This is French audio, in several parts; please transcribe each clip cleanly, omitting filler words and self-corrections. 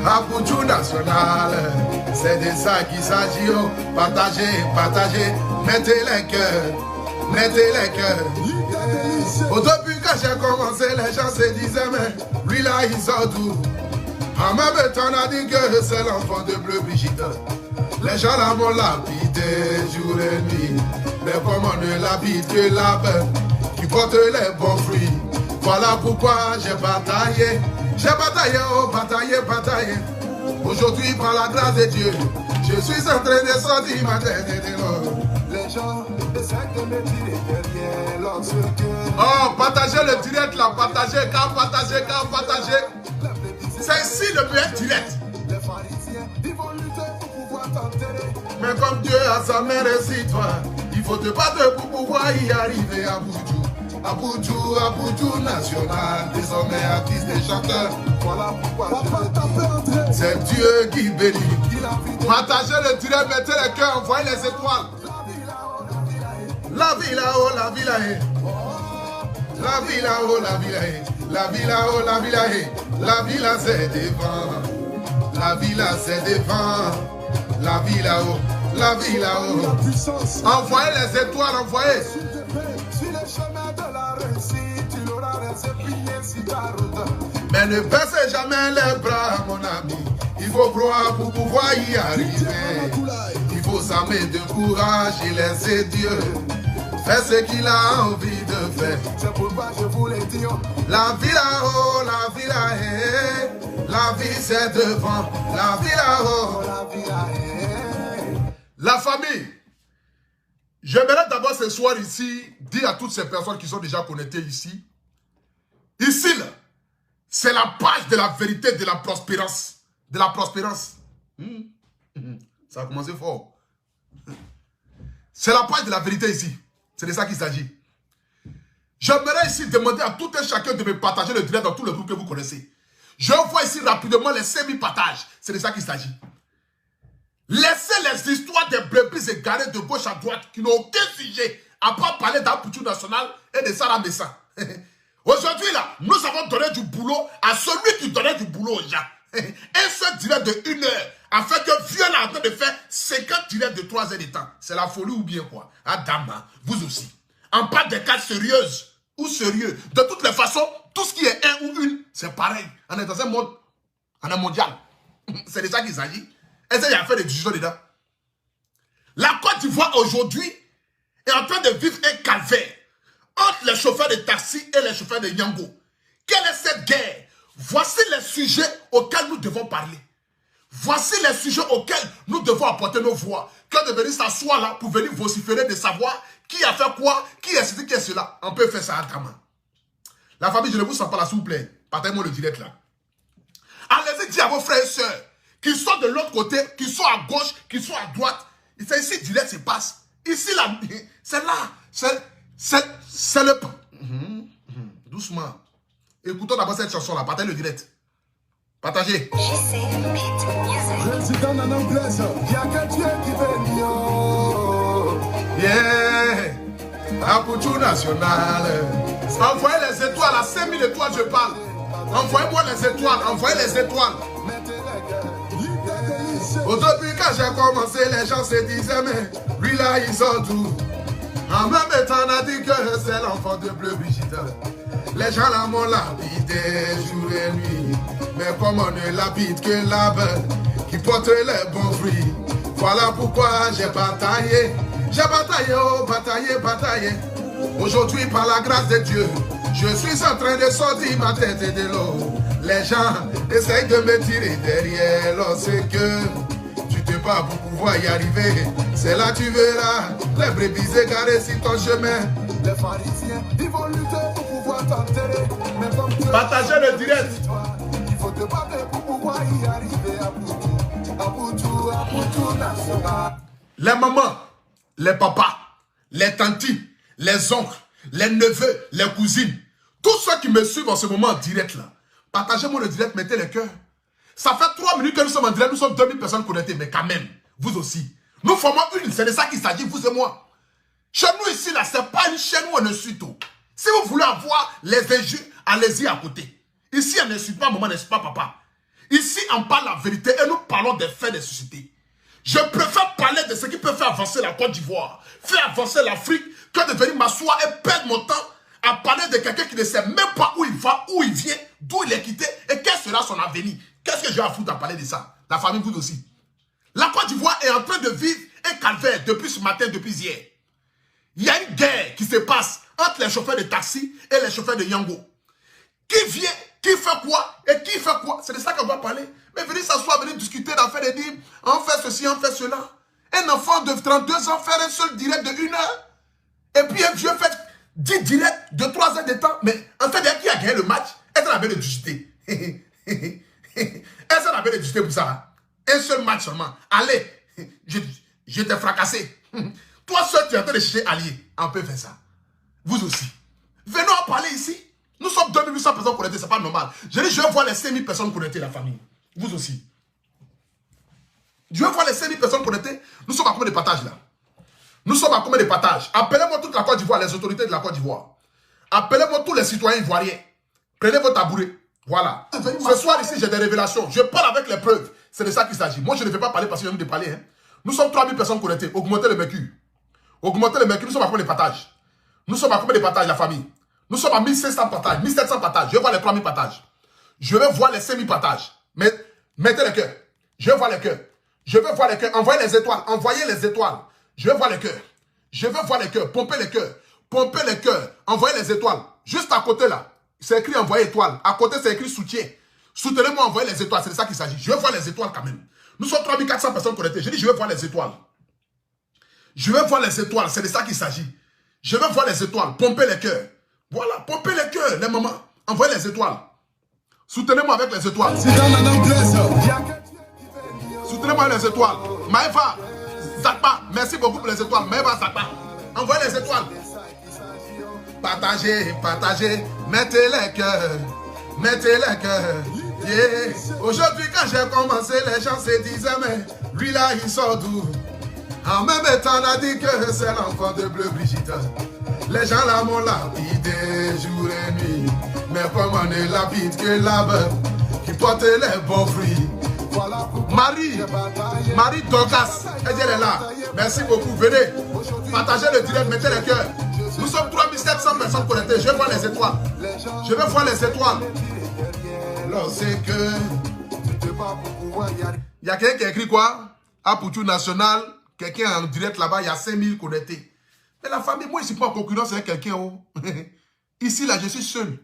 Abuju national, c'est de ça qu'il s'agit. Oh. Partagez, partagez, mettez les cœurs, mettez les cœurs. Au début quand j'ai commencé, les gens se disaient mais lui là il sort d'où? En même temps on a dit que c'est l'enfant de Bleu Brigitte. Les gens là m'ont lapidé jour et nuit. Mais comment ne l'habite que la bête qui porte les bons fruits. Voilà pourquoi j'ai bataillé. J'ai bataillé, oh bataillé, bataillé. Aujourd'hui par la grâce de Dieu, je suis en train de sortir ma tête de l'eau. Les gens essaient de me tirer derrière lorsque... Oh, partagez le direct là, partagez, quand partagez, quand partagez. C'est ici le meilleur direct. Les pharisiens, ils vont lutter pour pouvoir t'enterrer. Mais comme Dieu a sa main réussi toi, il faut te battre pour pouvoir y arriver à Abuju. Abuju, Abuju national, désormais artiste et chanteur. Voilà pourquoi c'est Dieu qui bénit. Partagez le direct, mettez les cœurs, envoyez les étoiles. La vie là-haut, la vie là-haut. La vie là-haut, la vie là-haut. La vie là-haut, la vie là-haut. La vie là c'est devant. La vie là c'est devant. La vie là-haut, la vie là-haut. Envoyez les étoiles, envoyez. Sur le chemin de la réussite, tu l'auras laissé plier si ta route. Mais ne baissez jamais les bras, mon ami. Il faut croire pour pouvoir y arriver. Il faut s'armer de courage et laisser Dieu faire ce qu'il a envie de faire. C'est pourquoi je vous l'ai dit. La vie là-haut, la vie là-haut. La vie c'est devant. La vie là-haut, la vie là-haut. La famille. J'aimerais d'abord ce soir ici dire à toutes ces personnes qui sont déjà connectées ici. Ici, là, c'est la page de la vérité, de la prospérance. De la prospérance. Ça a commencé fort. C'est la page de la vérité ici. C'est de ça qu'il s'agit. J'aimerais ici demander à tout un chacun de me partager le direct dans tous les groupes que vous connaissez. Je vois ici rapidement les 5000 partages. C'est de ça qu'il s'agit. Laissez les histoires des brebis égarées de gauche à droite qui n'ont aucun sujet à part parler d'Abuju national et de Sarah Messa. Aujourd'hui là, nous avons donné du boulot à celui qui donnait du boulot aux gens. Un seul direct de 1 heure afin que Vieux là en train de faire 50 directs de 3 heures de temps. C'est la folie ou bien quoi? Adama, vous aussi. En part des cas sérieuses ou sérieux. De toutes les façons, tout ce qui est un ou une, c'est pareil. On est dans un monde, on est mondial. C'est de ça qu'il s'agit. Est-ce qu'il y a fait des décisions dedans? La Côte d'Ivoire aujourd'hui est en train de vivre un calvaire entre les chauffeurs de taxi et les chauffeurs de Nyango. Quelle est cette guerre? Voici les sujets auxquels nous devons parler. Voici les sujets auxquels nous devons apporter nos voix. Que de venir s'asseoir là pour venir vociférer de savoir qui a fait quoi, qui est ceci, qui est cela. On peut faire ça à Dama. La famille, je ne vous sens pas là, s'il vous plaît. Partagez-moi le direct là. Allez-y dire à vos frères et sœurs qui sont de l'autre côté, qui sont à gauche, qui sont à droite. C'est ici, direct se passe. Ici, là, c'est là. C'est le... Doucement. Écoutons d'abord cette chanson-là. Partagez le direct. Partagez. Président en anglaise, il n'y a que Dieu qui veut mieux. Yeah. Abuju national. Envoyez les étoiles. À 5000 étoiles, je parle. Envoyez-moi les étoiles. Envoyez les étoiles. Au début, quand j'ai commencé, les gens se disaient, mais lui là, il sort d'où? En même temps, on a dit que c'est l'enfant de Bleu Brigitte. Les gens là m'ont lapidé jour et nuit. Mais comme on ne l'habite que l'arbre qui porte les bons fruits. Voilà pourquoi j'ai bataillé. J'ai bataillé, oh, bataillé, bataillé. Aujourd'hui, par la grâce de Dieu, je suis en train de sortir ma tête de l'eau. Les gens essayent de me tirer derrière lorsque tu te bats pour pouvoir y arriver. C'est là tu verras les brebis égarées sur ton chemin. Les pharisiens, ils vont lutter pour pouvoir t'enterrer. Partagez le direct. Il faut te battre pour pouvoir y arriver. Abuju, Abuju national. Les mamans, les papas, les tantis, les oncles, les neveux, les cousines, tous ceux qui me suivent en ce moment en direct là, partagez-moi le direct, mettez les cœurs. Ça fait 3 minutes que nous sommes en direct, nous sommes 2000 personnes connectées, mais quand même, vous aussi. Nous formons une, c'est de ça qu'il s'agit, vous et moi. Chez nous ici, là, c'est pas une chaîne où on insulte tout. Si vous voulez avoir les injures, allez-y à côté. Ici, on n'insulte pas maman, n'insulte pas papa. Ici, on parle la vérité et nous parlons des faits des sociétés. Je préfère parler de ce qui peut faire avancer la Côte d'Ivoire, faire avancer l'Afrique, que de venir m'asseoir et perdre mon temps à parler de quelqu'un qui ne sait même pas où il va, où il vient, d'où il est quitté et quel sera son avenir. Qu'est-ce que j'ai à foutre à parler de ça? La famille, vous aussi. La Côte d'Ivoire est en train de vivre un calvaire depuis ce matin, depuis hier. Il y a une guerre qui se passe entre les chauffeurs de taxi et les chauffeurs de Yango. Qui vient, qui fait quoi et qui fait quoi? C'est de ça qu'on va parler. Mais venir s'asseoir, venir discuter, d'en faire des dîmes, on fait ceci, on fait cela. Un enfant de 32 ans faire un seul direct de 1 heure. Et puis un vieux fait 10 directs de 3 heures de temps. Mais en fait, qui a gagné le match? Est-ce qu'on avait de discuter? Est-ce qu'on avait de discuter pour ça? Un seul match seulement. Allez, je t'ai fracassé. Toi seul, tu es en train de chercher allié. On peut faire ça. Vous aussi. Venons en parler ici. Nous sommes 2800 personnes connectées, c'est pas normal. Je dis, je veux voir les 5000 personnes connectées, la famille. Vous aussi. Je veux voir les 5000 personnes connectées. Nous sommes à combien de partages là? Nous sommes à combien de partages? Appelez-moi toute la Côte d'Ivoire, les autorités de la Côte d'Ivoire. Appelez-moi tous les citoyens ivoiriens. Prenez vos tabourets. Voilà. Ce soir ici, j'ai des révélations. Je parle avec les preuves. C'est de ça qu'il s'agit. Moi, je ne vais pas parler parce que j'ai envie de parler. Hein. Nous sommes 3000 personnes connectées. Augmentez le mercure. Augmentez le mercure. Nous sommes à combien de partages? Nous sommes à combien de partages, la famille? Nous sommes à 1500 partages, 1700 partages. Je veux voir les 3000 partages. Je veux voir les 5000 partages. Mettez le cœur. Je veux voir les cœurs. Je veux voir les cœurs. Envoyez les étoiles. Envoyez les étoiles. Je veux voir les cœurs. Je veux voir les cœurs. Pompez les cœurs. Pompez les cœurs. Envoyez les étoiles. Juste à côté là, c'est écrit envoyez étoiles. À côté, c'est écrit soutien. Soutenez-moi, envoyez les étoiles. C'est de ça qu'il s'agit. Je veux voir les étoiles quand même. Nous sommes 3400 personnes connectées. Je dis, je veux voir les étoiles. Je veux voir les étoiles. C'est de ça qu'il s'agit. Je veux voir les étoiles. Pompez les cœurs. Voilà, pompez les cœurs, les mamans. Envoyez les étoiles. Soutenez-moi avec les étoiles. Soutenez-moi avec les étoiles. Maëva, Zakpa, merci beaucoup pour les étoiles. Maëva, Zakpa. Envoyez les étoiles. Partagez, partagez. Mettez les cœurs. Mettez les cœurs. Yeah. Aujourd'hui, quand j'ai commencé, les gens se disaient, mais lui là, il sort d'où? En même temps, on a dit que c'est l'enfant de Bleu Brigitte. Les gens là m'ont lapidé jour et nuit. Mais comme on est lapide que l'arbre qui porte les bons fruits. Marie Dorcas, elle est là. Merci beaucoup, venez. Partagez le direct, mettez les cœurs. Nous sommes 3700 personnes connectées. Je veux voir les étoiles. Je veux voir les étoiles. Lorsque il y a quelqu'un qui a écrit quoi? Apoutou National. Quelqu'un en direct là-bas, il y a 5000 connectés. Mais la famille, moi, je ne suis pas en concurrence avec quelqu'un. Oh. Ici, là, je suis seul.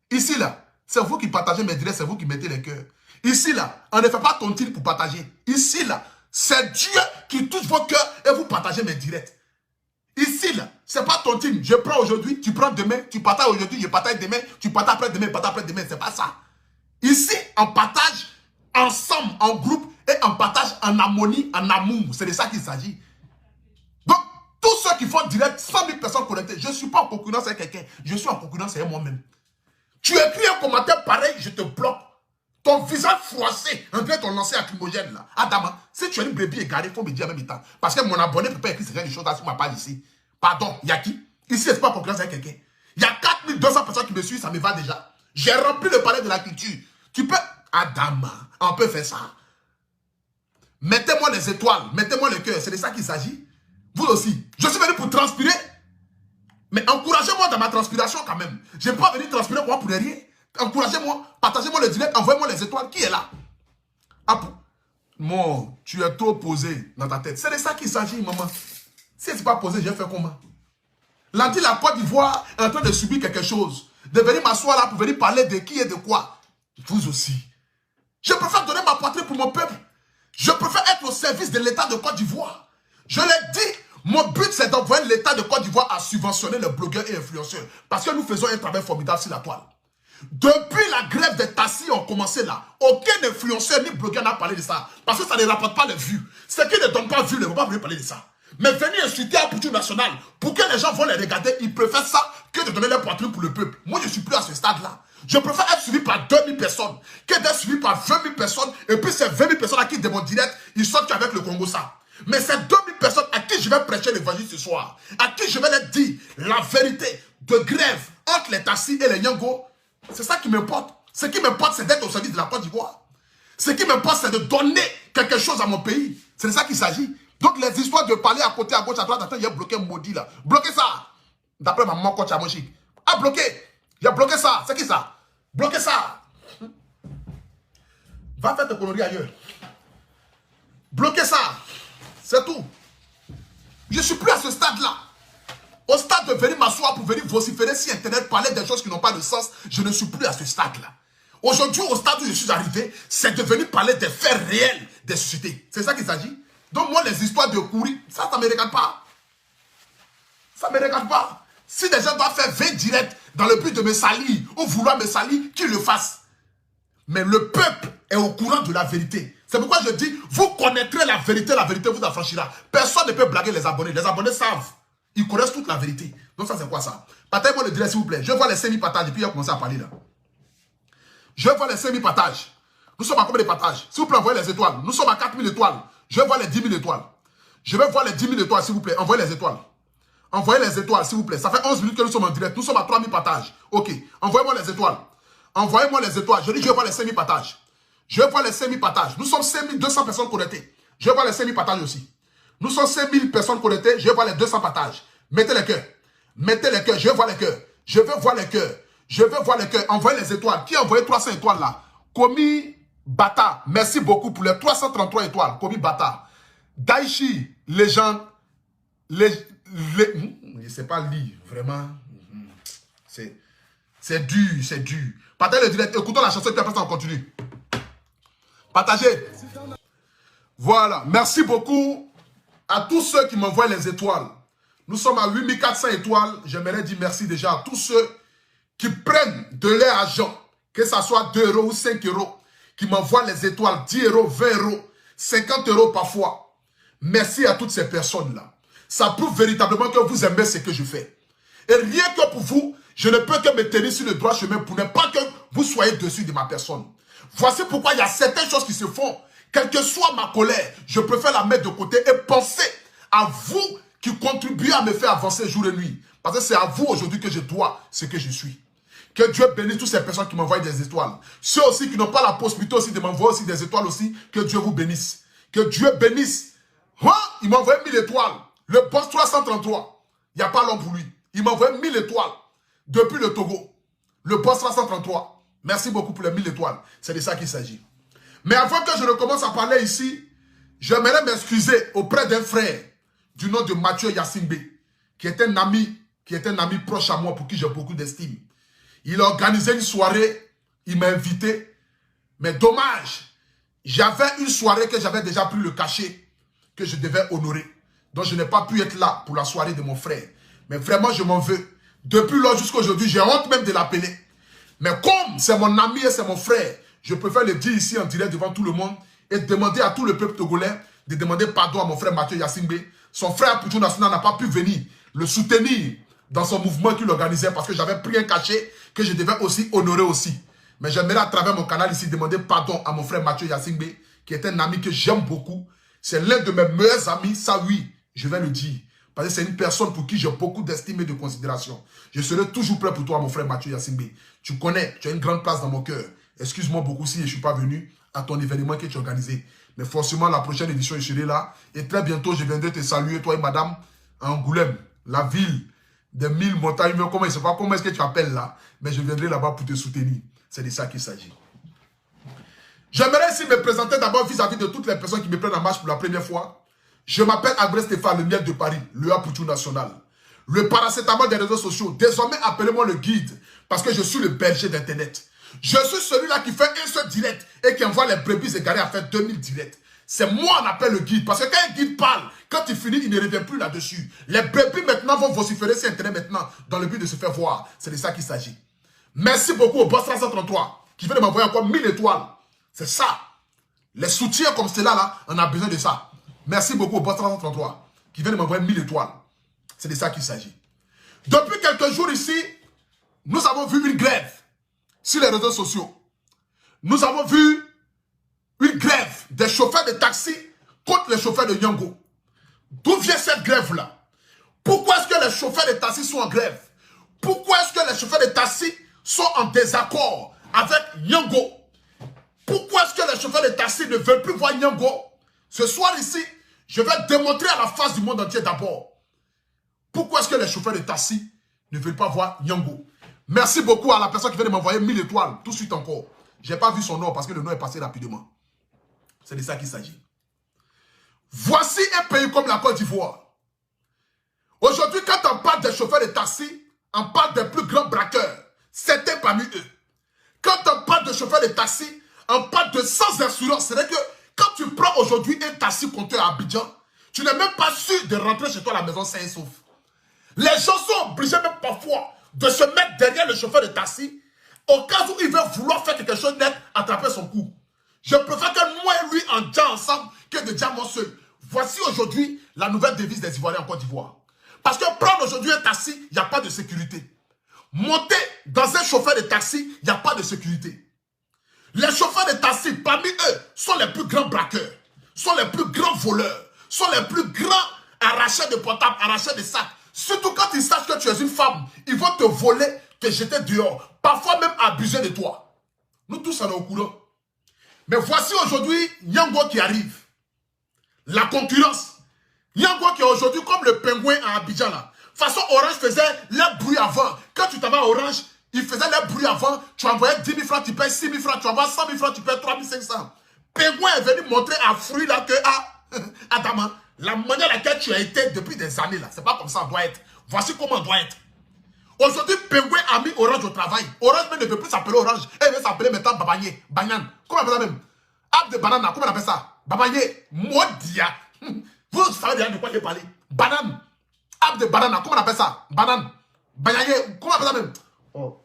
Ici, là, c'est vous qui partagez mes directs, c'est vous qui mettez les cœurs. Ici, là, on ne fait pas tontine pour partager. Ici, là, c'est Dieu qui touche vos cœurs et vous partagez mes directs. Ici, là, c'est pas tontine. Je prends aujourd'hui, tu prends demain, tu partages aujourd'hui, je partage demain, tu partages après-demain, partage après-demain. C'est pas ça. Ici, on partage ensemble, en groupe, et on partage en harmonie, en amour. C'est de ça qu'il s'agit. Donc, tous ceux qui font direct, 100 000 personnes connectées, je ne suis pas en concurrence avec quelqu'un, je suis en concurrence avec moi-même. Tu écris un commentaire pareil, je te bloque. Ton visage froissé, un peu ton lancé lacrymogène là. Adama, si tu es une brebis égarée, il faut me dire en même temps. Parce que mon abonné ne peut pas écrire ces choses là sur ma page ici. Pardon, il y a qui? Ici, je ne suis pas en concurrence avec quelqu'un. Il y a 4200 personnes qui me suivent, ça me va déjà. J'ai rempli le palais de la culture. Tu peux... Adama, on peut faire ça. Mettez-moi les étoiles, mettez-moi le cœur, c'est de ça qu'il s'agit. Vous aussi. Je suis venu pour transpirer. Mais encouragez-moi dans ma transpiration quand même. Je ne vais pas venir transpirer moi pour rien. Encouragez-moi, partagez-moi le direct, envoyez-moi les étoiles. Qui est là? Ah, mon, tu es trop posé dans ta tête. C'est de ça qu'il s'agit, maman. Si tu n'es pas posé, je vais faire comment? L'anti la Côte d'Ivoire est en train de subir quelque chose. De venir m'asseoir là pour venir parler de qui et de quoi. Vous aussi. Je préfère donner ma poitrine pour mon peuple. Je préfère être au service de l'État de Côte d'Ivoire. Je l'ai dit, mon but c'est d'envoyer l'État de Côte d'Ivoire à subventionner les blogueurs et influenceurs. Parce que nous faisons un travail formidable sur la toile. Depuis la grève des taxis ont commencé là, aucun influenceur ni blogueur n'a parlé de ça. Parce que ça ne rapporte pas les vues. Ceux qui ne donnent pas vues ne vont pas venir parler de ça. Mais venir insulter Apoutou National pour que les gens vont les regarder, ils préfèrent ça que de donner leur poitrine pour le peuple. Moi, je ne suis plus à ce stade-là. Je préfère être suivi par 2000 personnes que d'être suivi par 20 000 personnes. Et puis ces 20 000 personnes à qui de mon direct, ils sortent avec le Congo ça. Mais ces 2000 personnes à qui je vais prêcher l'évangile ce soir, à qui je vais leur dire la vérité de grève entre les taxis et les Yango, c'est ça qui m'importe. Ce qui m'importe, c'est d'être au service de la Côte d'Ivoire. Ce qui m'importe, c'est de donner quelque chose à mon pays. C'est de ça qu'il s'agit. Donc, les histoires de parler à côté, à gauche, à droite, attends, il a bloqué un maudit là. Bloquez ça. D'après ma maman, coach à Mochik. Ah, bloqué. Il a bloqué ça. C'est qui ça? Bloquez ça. Va faire tes conneries ailleurs. Bloquez ça. C'est tout. Je ne suis plus à ce stade-là. Au stade de venir m'asseoir pour venir vociférer sur Internet, parler des choses qui n'ont pas de sens, je ne suis plus à ce stade-là. Aujourd'hui, au stade où je suis arrivé, c'est de venir parler des faits réels des sociétés. C'est ça qu'il s'agit. Donc moi, les histoires de courir, ça ne me regarde pas. Ça ne me regarde pas. Si des gens doivent faire 20 directs dans le but de me salir ou vouloir me salir, qu'ils le fassent. Mais le peuple est au courant de la vérité. C'est pourquoi je dis, vous connaîtrez la vérité vous affranchira. Personne ne peut blaguer les abonnés. Les abonnés savent. Ils connaissent toute la vérité. Donc ça, c'est quoi ça? Partagez-moi le direct, s'il vous plaît. Je vois les 5000 partages et puis il a commencé à parler là. Je vois les 5000 partages. Nous sommes à combien de partages? S'il vous plaît, envoyez les étoiles. Nous sommes à 4000 étoiles. Je vois les 10 000 étoiles. Je vais voir les 10 000 étoiles, s'il vous plaît. Envoyez les étoiles. Envoyez les étoiles, s'il vous plaît. Ça fait 11 minutes que nous sommes en direct. Nous sommes à 3000 partages. Ok. Envoyez-moi les étoiles. Envoyez-moi les étoiles. Je dis, je vais voir les 5000 partages. Je vais voir les 5000 partages. Nous sommes 5200 personnes connectées. Je vais voir les 5000 partages aussi. Nous sommes 5000 personnes connectées. Je vais voir les 200 partages. Mettez les cœurs. Mettez les cœurs. Je vais voir les cœurs. Je veux voir les cœurs. Je veux voir les cœurs. Envoyez les étoiles. Qui a envoyé 300 étoiles là? Komi Bata. Merci beaucoup pour les 333 étoiles. Komi Bata. Daichi, légende. Je ne sais pas lire. Vraiment. C'est dur. C'est dur. Partagez le direct. Écoutons la chanson et puis après ça on continue. Partagez. Voilà. Merci beaucoup à tous ceux qui m'envoient les étoiles. Nous sommes à 8400 étoiles. J'aimerais dire merci déjà à tous ceux qui prennent de leur argent, que ce soit 2 euros ou 5 euros, qui m'envoient les étoiles, 10 euros, 20 euros, 50 euros parfois. Merci à toutes ces personnes-là. Ça prouve véritablement que vous aimez ce que je fais. Et rien que pour vous, je ne peux que me tenir sur le droit chemin pour ne pas que vous soyez dessus de ma personne. Voici pourquoi il y a certaines choses qui se font. Quelle que soit ma colère, je préfère la mettre de côté et penser à vous qui contribuez à me faire avancer jour et nuit. Parce que c'est à vous aujourd'hui que je dois ce que je suis. Que Dieu bénisse toutes ces personnes qui m'envoient des étoiles. Ceux aussi qui n'ont pas la possibilité aussi de m'envoyer aussi des étoiles aussi, que Dieu vous bénisse. Que Dieu bénisse. Il m'a envoyé 1000 étoiles. Le boss 333, il n'y a pas long pour lui. Il m'a envoyé 1000 étoiles depuis le Togo. Le boss 333. Merci beaucoup pour les 1000 étoiles. C'est de ça qu'il s'agit. Mais avant que je ne commence à parler ici, j'aimerais m'excuser auprès d'un frère du nom de Mathieu Yassimbe, qui est un ami proche à moi pour qui j'ai beaucoup d'estime. Il a organisé une soirée, il m'a invité, mais dommage, j'avais une soirée que j'avais déjà pris le cachet, que je devais honorer. Donc je n'ai pas pu être là pour la soirée de mon frère. Mais vraiment, je m'en veux. Depuis lors jusqu'à aujourd'hui, j'ai honte même de l'appeler. Mais comme c'est mon ami et c'est mon frère, je préfère le dire ici en direct devant tout le monde et demander à tout le peuple togolais de demander pardon à mon frère Mathieu Yassimbe. Son frère Poutou National n'a pas pu venir le soutenir dans son mouvement qu'il organisait parce que j'avais pris un cachet que je devais aussi honorer aussi. Mais j'aimerais à travers mon canal ici demander pardon à mon frère Mathieu Yassimbe, qui est un ami que j'aime beaucoup. C'est l'un de mes meilleurs amis, ça oui, je vais le dire. Parce que c'est une personne pour qui j'ai beaucoup d'estime et de considération. Je serai toujours prêt pour toi, mon frère Mathieu Yassimbe. Tu connais, tu as une grande place dans mon cœur. Excuse-moi beaucoup si je ne suis pas venu à ton événement que tu as organisé. Mais forcément, la prochaine édition, je serai là. Et très bientôt, je viendrai te saluer, toi et madame, à Angoulême, la ville des 1000 montagnes. Comment est-ce que tu appelles là? Mais je viendrai là-bas pour te soutenir. C'est de ça qu'il s'agit. J'aimerais ici me présenter d'abord vis-à-vis de toutes les personnes qui me prennent en marche pour la première fois. Je m'appelle Agré Stéphane, le miel de Paris, le Poutou National. Le paracétamol des réseaux sociaux. Désormais, appelez-moi le guide, parce que je suis le berger d'Internet. Je suis celui-là qui fait un seul direct et qui envoie les brebis égarées à faire 2000 directs. C'est moi qu'on appelle le guide. Parce que quand un guide parle, quand il finit, il ne revient plus là-dessus. Les brebis maintenant vont vociférer sur Internet maintenant dans le but de se faire voir. C'est de ça qu'il s'agit. Merci beaucoup au boss 333 qui vient de m'envoyer encore 1000 étoiles. C'est ça. Les soutiens comme cela, là, on a besoin de ça. Merci beaucoup au boss 333 qui vient de m'envoyer 1000 étoiles. C'est de ça qu'il s'agit. Depuis quelques jours ici, nous avons vu une grève sur les réseaux sociaux. Nous avons vu une grève des chauffeurs de taxi contre les chauffeurs de Nyongo. D'où vient cette grève-là? Pourquoi est-ce que les chauffeurs de taxi sont en grève? Pourquoi est-ce que les chauffeurs de taxi sont en désaccord avec Nyongo? Pourquoi est-ce que les chauffeurs de taxi ne veulent plus voir Nyango, ce soir ici, je vais démontrer à la face du monde entier d'abord pourquoi est-ce que les chauffeurs de taxi ne veulent pas voir Nyango. Merci beaucoup à la personne qui vient de m'envoyer 1000 étoiles, tout de suite encore. Je n'ai pas vu son nom parce que le nom est passé rapidement. C'est de ça qu'il s'agit. Voici un pays comme la Côte d'Ivoire. Aujourd'hui, quand on parle des chauffeurs de taxi, on parle des plus grands braqueurs. Certains parmi eux. Quand on parle de chauffeurs de taxi, on parle de sans assurance. C'est-à-dire que quand tu prends aujourd'hui un taxi compteur à Abidjan, tu n'es même pas sûr de rentrer chez toi à la maison sain et sauf. Les gens sont obligés même parfois de se mettre derrière le chauffeur de taxi au cas où il veut vouloir faire quelque chose net, attraper son cou. Je préfère que moi et lui en déjà ensemble que de dire moi seul. Voici aujourd'hui la nouvelle devise des Ivoiriens en Côte d'Ivoire. Parce que prendre aujourd'hui un taxi, il n'y a pas de sécurité. Monter dans un chauffeur de taxi, il n'y a pas de sécurité. Les chauffeurs de taxi, parmi eux, sont les plus grands braqueurs, sont les plus grands voleurs, sont les plus grands arracheurs de portables, arracheurs de sacs. Surtout quand ils sachent que tu es une femme, ils vont te voler, te jeter dehors, parfois même abuser de toi. Nous tous en sommes au courant. Mais voici aujourd'hui Nyango qui arrive. La concurrence. Nyango qui est aujourd'hui comme le pingouin à Abidjan là. De toute façon, Orange faisait le bruit avant. Quand tu t'en vas à Orange, il faisait le bruit avant. Tu envoyais 10 000 francs, tu payes 6 000 francs. Tu envoies 100 000 francs, tu payes 3 500. Pingouin est venu montrer à Fruit là que, Adama, la manière à laquelle tu as été depuis des années là, c'est pas comme ça on doit être. Voici comment on doit être. Aujourd'hui, Pingouin a mis Orange au travail. Orange même ne veut plus s'appeler Orange. Elle veut s'appeler maintenant Babagné. Banane. Comment on appelle ça même? Ap de banane, comment on appelle ça? Babagné. Modia. Vous savez déjà de quoi j'ai parlé. Banane. Ap de banane, comment on appelle ça? Banane. Banane. Comment on appelle ça même? Oh.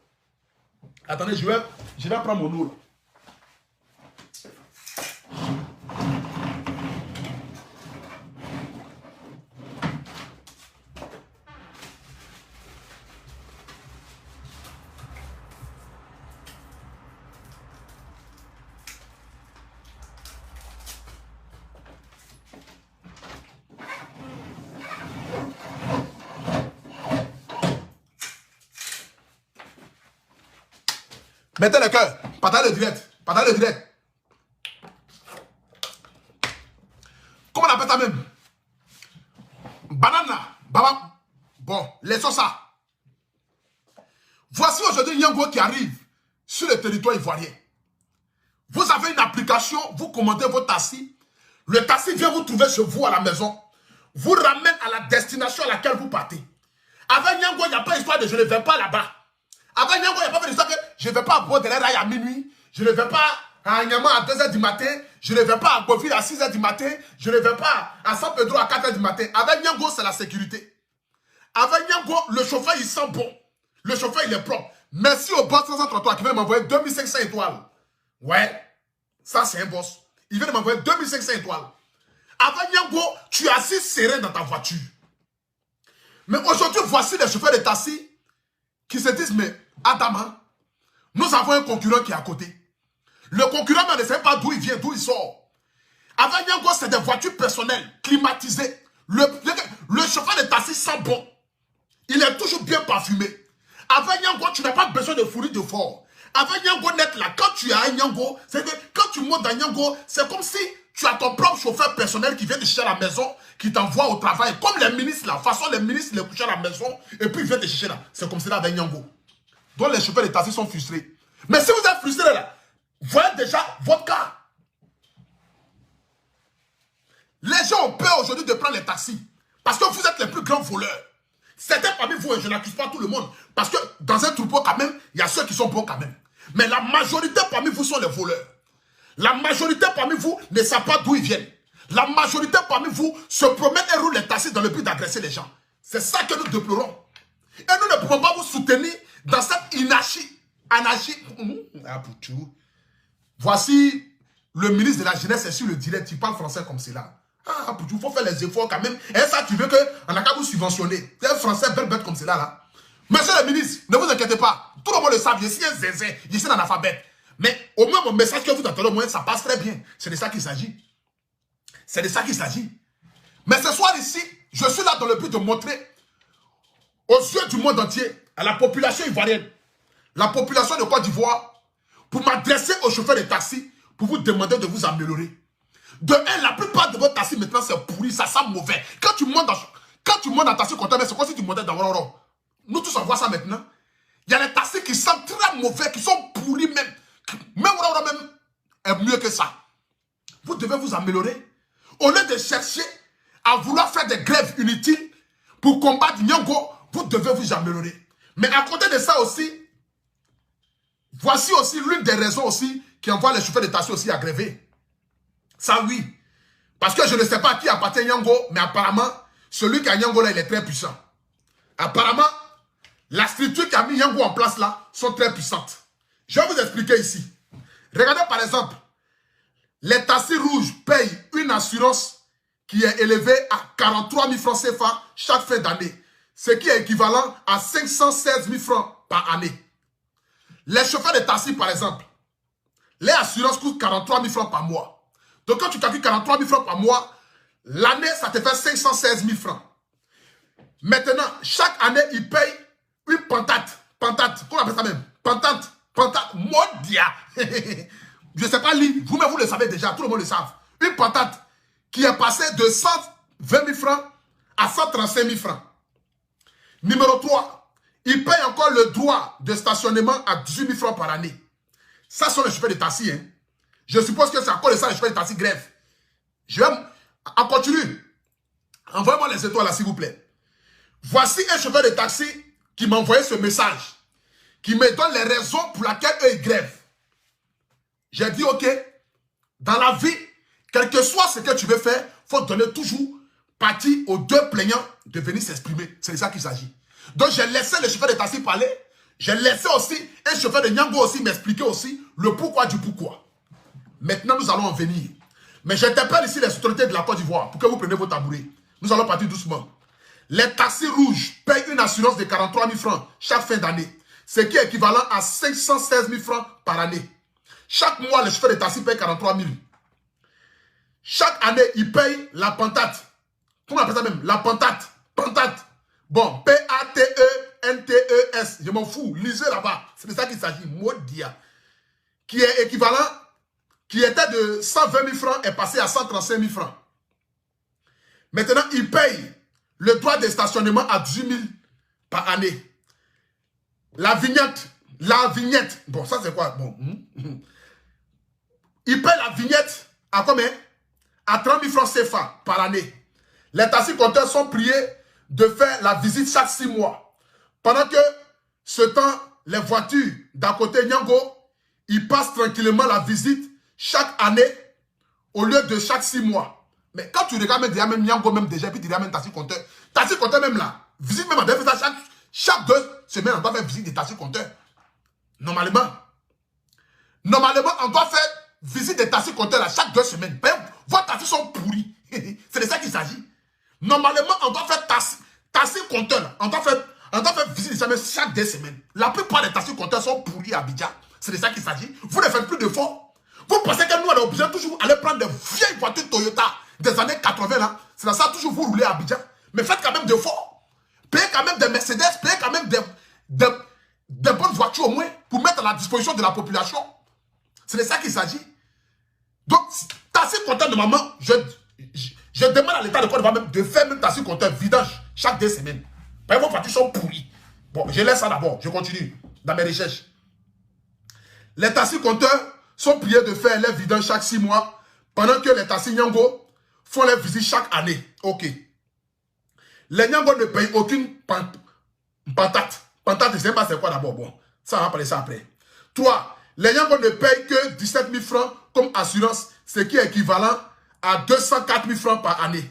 Attendez, je vais prendre mon eau là. Mettez le cœur, patate de direct, patate de direct. Comment on appelle ça même? Banana, baba. Bon, laissons ça. Voici aujourd'hui Nyango qui arrive sur le territoire ivoirien. Vous avez une application, vous commandez votre taxi. Le taxi vient vous trouver chez vous à la maison. Vous ramène à la destination à laquelle vous partez. Avec Nyango, il n'y a pas d'histoire de je ne vais pas là-bas. Avec Nyango, il n'y a pas d'histoire que je ne vais pas à Bois de la Raille à minuit. Je ne vais pas à Nyama à 2 h du matin. Je ne vais pas à Boville à 6 h du matin. Je ne vais pas à San Pedro à 4 h du matin. Avec Nyango, c'est la sécurité. Avec Nyango, le chauffeur, il sent bon. Le chauffeur, il est propre. Merci au boss 333 qui vient de m'envoyer 2500 étoiles. Ouais, ça c'est un boss. Il vient de m'envoyer 2500 étoiles. Avec Nyango, tu es assis serein dans ta voiture. Mais aujourd'hui, voici les chauffeurs de taxi qui se disent, mais Adama, nous avons un concurrent qui est à côté. Le concurrent ne sait pas d'où il vient, d'où il sort. Avec Nyango, c'est des voitures personnelles, climatisées. Le chauffeur de taxi sent bon. Il est toujours bien parfumé. Avec Nyango, tu n'as pas besoin de fourrir de fort. Avec Nyango net là, quand tu as un Nyango, c'est que quand tu montes dans Nyango, c'est comme si tu as ton propre chauffeur personnel qui vient te chercher à la maison, qui t'envoie au travail. Comme les ministres là, de toute façon les ministres les couchent à la maison et puis ils viennent te chercher là. C'est comme cela avec Nyango. Donc les chauffeurs de taxi sont frustrés. Mais si vous êtes frustrés là, voyez déjà votre cas. Les gens ont peur aujourd'hui de prendre les taxis. Parce que vous êtes les plus grands voleurs. Certains parmi vous, et je n'accuse pas tout le monde, parce que dans un troupeau quand même, il y a ceux qui sont bons quand même. Mais la majorité parmi vous sont les voleurs. La majorité parmi vous ne savent pas d'où ils viennent. La majorité parmi vous se promènent et roulent les taxis dans le but d'agresser les gens. C'est ça que nous déplorons. Et nous ne pouvons pas vous soutenir dans cette anarchie. Voici le ministre de la Jeunesse est sur le direct, il parle français comme cela. Ah, il faut faire les efforts quand même. Et ça, tu veux qu'on a qu'à vous subventionner. C'est un français bête comme cela là. Monsieur le ministre, ne vous inquiétez pas. Tout le monde le sait. Je suis un zézé. Je suis un analphabète. Mais au moins, mon message que vous entendez, au moins, ça passe très bien. C'est de ça qu'il s'agit. C'est de ça qu'il s'agit. Mais ce soir ici, je suis là dans le but de montrer aux yeux du monde entier, à la population ivoirienne, la population de Côte d'Ivoire, pour m'adresser aux chauffeurs de taxi, pour vous demander de vous améliorer. De un, la plupart de vos taxis maintenant c'est pourri, ça sent mauvais. Quand tu montes dans taxi compteur, c'est comme si tu montais dans Roro. Nous tous on voit ça maintenant. Il y a les taxis qui sentent très mauvais, qui sont pourris même. Même Roro même est mieux que ça. Vous devez vous améliorer. Au lieu de chercher à vouloir faire des grèves inutiles pour combattre Nyongo, vous devez vous améliorer. Mais à côté de ça aussi, voici aussi l'une des raisons aussi qui envoie les chauffeurs de taxi aussi à gréver. Ça oui. Parce que je ne sais pas à qui appartient Nyongo, mais apparemment, celui qui a Nyongo là, il est très puissant. Apparemment, la structure qui a mis Nyongo en place là, sont très puissantes. Je vais vous expliquer ici. Regardez par exemple, les taxis rouges payent une assurance qui est élevée à 43 000 francs CFA chaque fin d'année. Ce qui est équivalent à 516 000 francs par année. Les chauffeurs de taxi, par exemple, les assurances coûtent 43 000 francs par mois. Donc, quand tu calcules 43 000 francs par mois, l'année, ça te fait 516 000 francs. Maintenant, chaque année, ils payent une pentate. Pentate, comment on appelle ça même? Pentate, modia. Je ne sais pas lire, vous-même, vous le savez déjà, tout le monde le savent. Une pentate qui est passée de 120 000 francs à 135 000 francs. Numéro 3, ils payent encore le droit de stationnement à 18 000 francs par année. Ça sont les chauffeurs de taxi. Hein. Je suppose que c'est encore ça les chauffeurs de taxi grève. Je vais en continue. Envoyez-moi les étoiles là, s'il vous plaît. Voici un chauffeur de taxi qui m'a envoyé ce message, qui me donne les raisons pour lesquelles eux ils grèvent. J'ai dit, ok, dans la vie, quel que soit ce que tu veux faire, il faut donner toujours partie aux deux plaignants de venir s'exprimer. C'est de ça qu'il s'agit. Donc, j'ai laissé le chauffeur de taxi parler. J'ai laissé aussi un chauffeur de Nyongo aussi m'expliquer aussi le pourquoi du pourquoi. Maintenant, nous allons en venir. Mais j'interpelle ici les autorités de la Côte d'Ivoire pour que vous preniez vos tabourets. Nous allons partir doucement. Les taxis rouges payent une assurance de 43 000 francs chaque fin d'année, ce qui est équivalent à 516 000 francs par année. Chaque mois, les chauffeurs de taxi payent 43 000. Chaque année, ils payent la pentate. Comment on appelle ça même? La pentate. Pentate. Bon, P-A-T-E-N-T-E-S. Je m'en fous. Lisez là-bas. C'est de ça qu'il s'agit. Modia. Qui est équivalent, qui était de 120 000 francs est passé à 135 000 francs. Maintenant, ils payent le droit de stationnement à 18 000 par année. La vignette. Bon, ça c'est quoi? Bon. Ils payent la vignette à combien? À 30 000 francs CFA par année. Les taxi-compteurs sont priés de faire la visite chaque 6 mois. Pendant que ce temps, les voitures d'à côté Nyongo, ils passent tranquillement la visite chaque année au lieu de chaque 6 mois. Mais quand tu regardes même Nyongo même déjà, puis tu regardes même taxi-compteur même là, visite même, on doit faire ça chaque 2 semaines, on doit faire visite des taxi-compteurs. Normalement, on doit faire visite des taxi-compteurs là chaque 2 semaines. Vos taxis sont pourris. C'est de ça qu'il s'agit. Normalement, on doit faire taxi-compteur. On doit faire visite chaque 2 semaines. La plupart des taxi-compteurs sont pourris à Abidjan. C'est de ça qu'il s'agit. Vous ne faites plus d'efforts. Vous pensez que nous, on est obligé toujours aller prendre des vieilles voitures Toyota des années 80 là. C'est dans ça toujours vous roulez à Abidjan. Mais faites quand même d'efforts. Payez quand même des Mercedes, payez quand même des bonnes voitures au moins pour mettre à la disposition de la population. C'est de ça qu'il s'agit. Donc, taxi-compteur, normalement, je demande à l'État de Côte d'Ivoire même de faire même taxi-compteur vidange chaque 2 semaines. Parce que vos voitures sont pourries. Bon, je laisse ça d'abord. Je continue dans mes recherches. Les taxi-compteurs sont priés de faire les vidanges chaque 6 mois, pendant que les taxis Nyongo font les visites chaque année. Ok. Les Nyongo ne payent aucune pentate. Pentate, je ne sais pas c'est quoi d'abord. Bon, ça, on va parler ça après. 3. Les Nyongo ne payent que 17 000 francs comme assurance, ce qui est équivalent à 204 000 francs par année.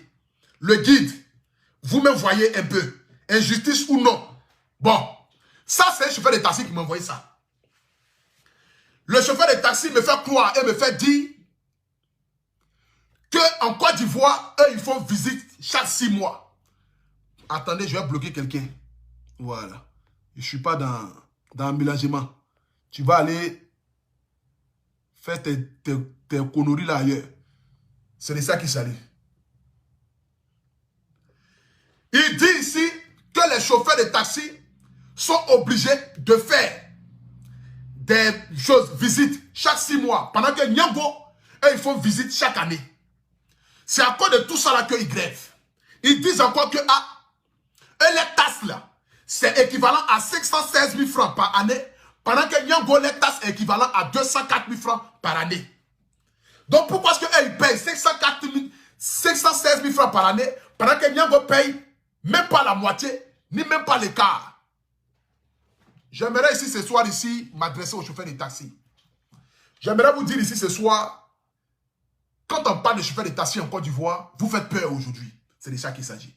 Le guide, vous-même voyez un peu. Injustice ou non? Bon, ça c'est un chauffeur de taxi qui m'a envoyé ça. Le chauffeur de taxi me fait croire et me fait dire qu'en Côte d'Ivoire, eux, ils font visite chaque 6 mois. Attendez, je vais bloquer quelqu'un. Voilà. Je ne suis pas dans un mélangement. Tu vas aller faire tes conneries là ailleurs. C'est de ça qu'il s'agit. Il dit ici que les chauffeurs de taxi sont obligés de faire des choses, visites chaque 6 mois. Pendant que Nyango, ils font visite chaque année. C'est à cause de tout ça là qu'ils grèvent. Ils disent encore que les tasses là, c'est équivalent à 516 000 francs par année. Pendant que Nyango, les tasses est équivalent à 204 000 francs par année. Donc pourquoi est-ce qu'ils payent 516 000 francs par année, pendant que Nyango paye même pas la moitié, ni même pas le quart? J'aimerais ici ce soir m'adresser aux chauffeurs de taxi. J'aimerais vous dire ici ce soir, quand on parle de chauffeurs de taxi en Côte d'Ivoire, vous faites peur aujourd'hui. C'est de ça qu'il s'agit.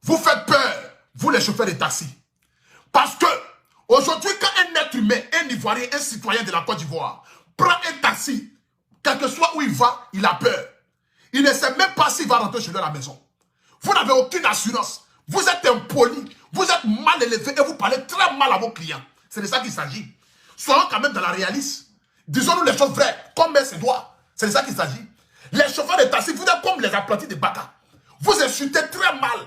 Vous faites peur, vous les chauffeurs de taxi. Parce que aujourd'hui, quand un être humain, un Ivoirien, un citoyen de la Côte d'Ivoire prend un taxi, quel que soit où il va, il a peur. Il ne sait même pas s'il va rentrer chez lui à la maison. Vous n'avez aucune assurance. Vous êtes impoli, vous êtes mal élevé et vous parlez très mal à vos clients. C'est de ça qu'il s'agit. Soyons quand même dans la réalisme. Disons-nous les choses vraies, comme se doit. C'est de ça qu'il s'agit. Les chauffeurs de taxi, vous êtes comme les apprentis de Baka. Vous insultez très mal.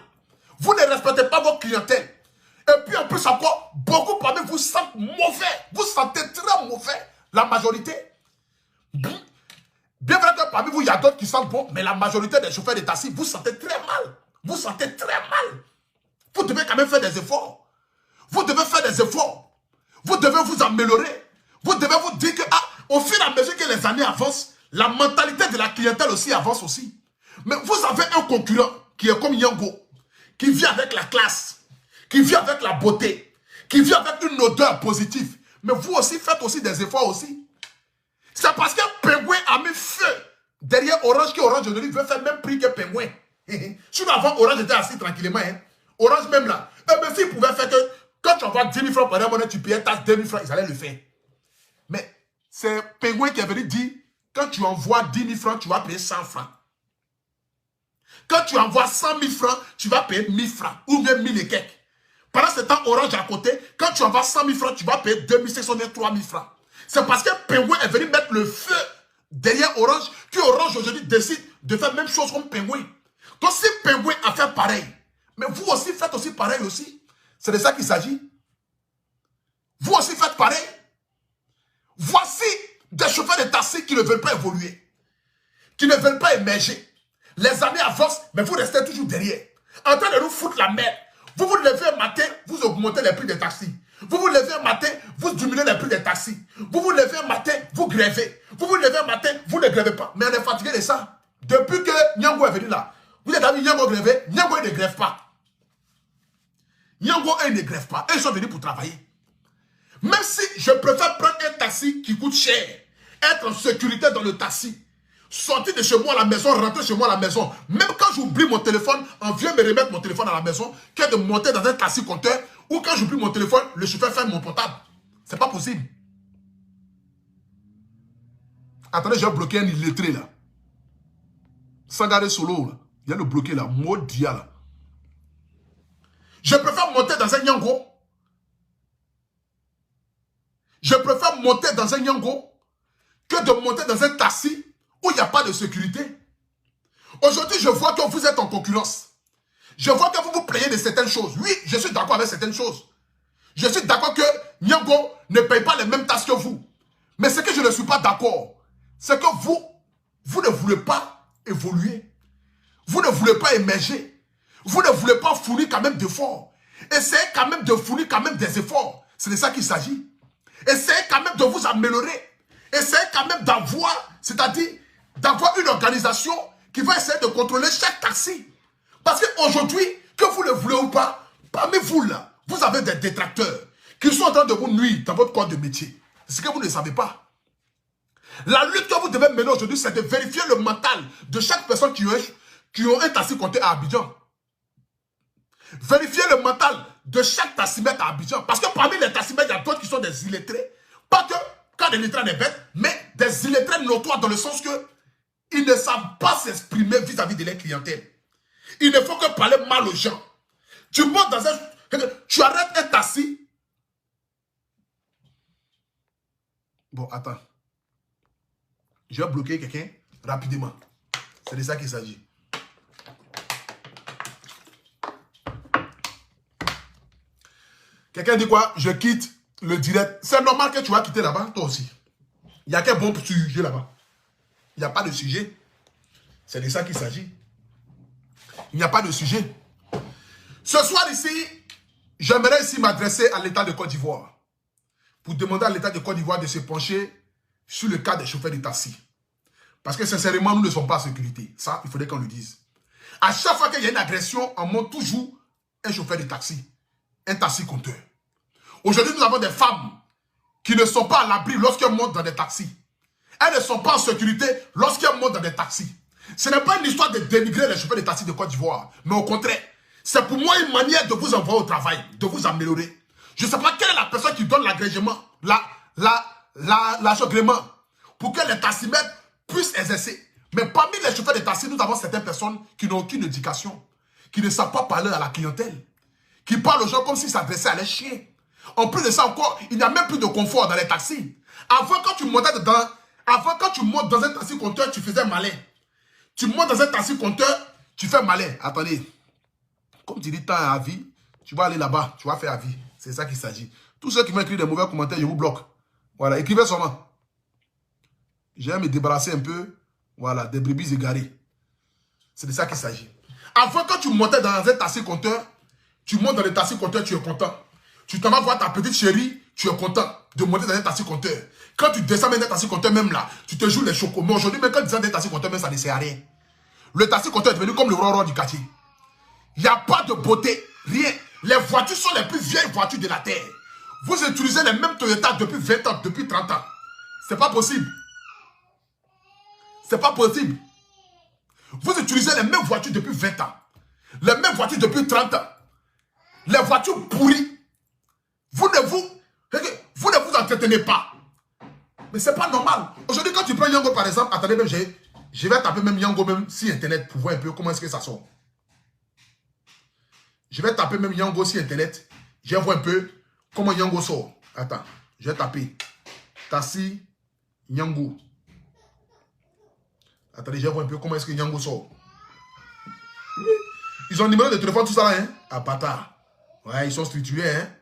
Vous ne respectez pas vos clientèles. Et puis en plus encore, beaucoup parmi vous sentent mauvais. Vous sentez très mauvais. La majorité. Bien vrai que parmi vous, il y a d'autres qui sentent bon, mais la majorité des chauffeurs de taxi, vous sentez très mal. Vous sentez très mal. Vous devez quand même faire des efforts. Vous devez faire des efforts. Vous devez vous améliorer. Vous devez vous dire que, au fur et à mesure que les années avancent, la mentalité de la clientèle aussi avance aussi. Mais vous avez un concurrent qui est comme Nyango, qui vit avec la classe, qui vit avec la beauté, qui vit avec une odeur positive. Mais vous aussi, faites aussi des efforts aussi. C'est parce que Pingouin a mis feu derrière Orange, que Orange aujourd'hui veut faire même prix que Pingouin. Sinon avant, Orange était assis tranquillement. Orange même là. Mais s'il pouvait faire que quand tu envoies 10 000 francs par monnaie, tu payes taxe 2 000 francs, ils allaient le faire. Mais c'est Pingouin qui est venu dire, quand tu envoies 10 000 francs, tu vas payer 100 francs. Quand tu envoies 100 000 francs, tu vas payer 1000 francs, ou même 1000 et quelques. Pendant ce temps, Orange à côté, quand tu envoies 100 000 francs, tu vas payer 2500, 3000 francs. C'est parce que Pingouin est venu mettre le feu derrière Orange, que Orange aujourd'hui décide de faire la même chose comme Pingouin. Donc si Pingouin a fait pareil, mais vous aussi faites aussi pareil aussi. C'est de ça qu'il s'agit. Vous aussi faites pareil. Voici des chauffeurs de taxi qui ne veulent pas évoluer, qui ne veulent pas émerger. Les années avancent, mais vous restez toujours derrière, en train de nous foutre la merde. Vous vous levez un matin, vous augmentez les prix des taxis. Vous vous levez un matin, vous diminuez les prix des taxis. Vous vous levez un matin, vous grèvez. Vous vous levez un matin, vous ne grèvez pas. Mais on est fatigué de ça. Depuis que Nyango est venu là, vous êtes amis Nyango grévé, Nyango il ne grève pas. Nyango il ne grève pas. Ils sont venus pour travailler. Même si je préfère prendre un taxi qui coûte cher, être en sécurité dans le taxi, sortir de chez moi à la maison, rentrer chez moi à la maison, même quand j'oublie mon téléphone, on vient me remettre mon téléphone à la maison, que de monter dans un taxi compteur, ou quand j'oublie mon téléphone, le chauffeur fait mon portable. C'est pas possible. Attendez, j'ai bloqué un illettré là. Sangaré Solo là. Il y a le bloqué là, Modia là. Je préfère monter dans un Nyango. Je préfère monter dans un Nyango que de monter dans un taxi où il n'y a pas de sécurité. Aujourd'hui, je vois que vous êtes en concurrence. Je vois que vous vous plaignez de certaines choses. Oui, je suis d'accord avec certaines choses. Je suis d'accord que Nyango ne paye pas les mêmes taxes que vous. Mais ce que je ne suis pas d'accord, c'est que vous ne voulez pas évoluer. Vous ne voulez pas émerger. Vous ne voulez pas fournir quand même d'efforts. Essayez quand même de fournir quand même des efforts. C'est de ça qu'il s'agit. Essayez quand même de vous améliorer. Essayez quand même d'avoir, c'est-à-dire d'avoir une organisation qui va essayer de contrôler chaque taxi. Parce qu'aujourd'hui, que vous le voulez ou pas, parmi vous là, vous avez des détracteurs qui sont en train de vous nuire dans votre corps de métier. C'est ce que vous ne savez pas. La lutte que vous devez mener aujourd'hui, c'est de vérifier le mental de chaque personne qui ont un taxi compté à Abidjan. Vérifiez le mental de chaque taximètre à Abidjan. Parce que parmi les taximètres, il y a d'autres qui sont des illettrés. Pas que quand des illettrés sont bêtes, mais des illettrés notoires dans le sens que ils ne savent pas s'exprimer vis-à-vis de leur clientèle. Il ne faut que parler mal aux gens. Tu montes dans un... Tu arrêtes un taxi. Bon, attends. Je vais bloquer quelqu'un rapidement. C'est de ça qu'il s'agit. Quelqu'un dit quoi? Je quitte le direct. C'est normal que tu vas quitter là-bas, toi aussi. Il n'y a qu'un bon sujet là-bas. Il n'y a pas de sujet. C'est de ça qu'il s'agit. Il n'y a pas de sujet. Ce soir ici, j'aimerais ici m'adresser à l'État de Côte d'Ivoire pour demander à l'État de Côte d'Ivoire de se pencher sur le cas des chauffeurs de taxi. Parce que sincèrement, nous ne sommes pas en sécurité. Ça, il faudrait qu'on le dise. À chaque fois qu'il y a une agression, on monte toujours un chauffeur de taxi, un taxi-compteur. Aujourd'hui, nous avons des femmes qui ne sont pas à l'abri lorsqu'elles montent dans des taxis. Elles ne sont pas en sécurité lorsqu'elles montent dans des taxis. Ce n'est pas une histoire de dénigrer les chauffeurs de taxi de Côte d'Ivoire, mais au contraire, c'est pour moi une manière de vous envoyer au travail, de vous améliorer. Je ne sais pas quelle est la personne qui donne l'agrément, l'agrément, pour que les taximètres puissent exercer. Mais parmi les chauffeurs de taxi, nous avons certaines personnes qui n'ont aucune éducation, qui ne savent pas parler à la clientèle, qui parlent aux gens comme s'ils s'adressaient à les chiens. En plus de ça encore, il n'y a même plus de confort dans les taxis. Avant, quand tu montes dans un taxi compteur, tu faisais malin. Tu montes dans un taxi compteur, tu fais malin. Attendez. Comme tu dis tant à vie, tu vas aller là-bas, tu vas faire à vie. C'est ça qu'il s'agit. Tous ceux qui m'écrivent des mauvais commentaires, je vous bloque. Voilà, écrivez seulement. Je vais me débarrasser un peu, voilà, des brebis égarées. C'est de ça qu'il s'agit. Avant, quand tu montais dans un taxi compteur, tu montes dans le taxi compteur, tu es content. Tu t'en vas voir ta petite chérie, tu es content de monter dans un taxi compteur. Quand tu descends dans un taxi compteur, même là, tu te joues les chocos. Mais aujourd'hui, même quand tu descends dans un taxi compteur, même ça ne sert à rien. Le taxi compteur est devenu comme le roi du quartier. Il n'y a pas de beauté, rien. Les voitures sont les plus vieilles voitures de la terre. Vous utilisez les mêmes Toyota depuis 20 ans, depuis 30 ans. C'est pas possible. C'est pas possible. Vous utilisez les mêmes voitures depuis 20 ans. Les mêmes voitures depuis 30 ans. Les voitures pourries. Vous ne vous entretenez pas. Mais c'est pas normal. Aujourd'hui, quand tu prends Yango par exemple, attendez même, je vais taper même Yango même sur Internet pour voir un peu comment est-ce que ça sort. Je vais taper même Yango sur Internet. Je vais voir un peu comment Yango sort. Attends, je vais taper Taxi Yango. Attendez, je vais voir un peu comment est-ce que Yango sort. Ils ont un numéro de téléphone, tout ça là, hein? Ah, bâtard. Ouais, ils sont structurés, hein?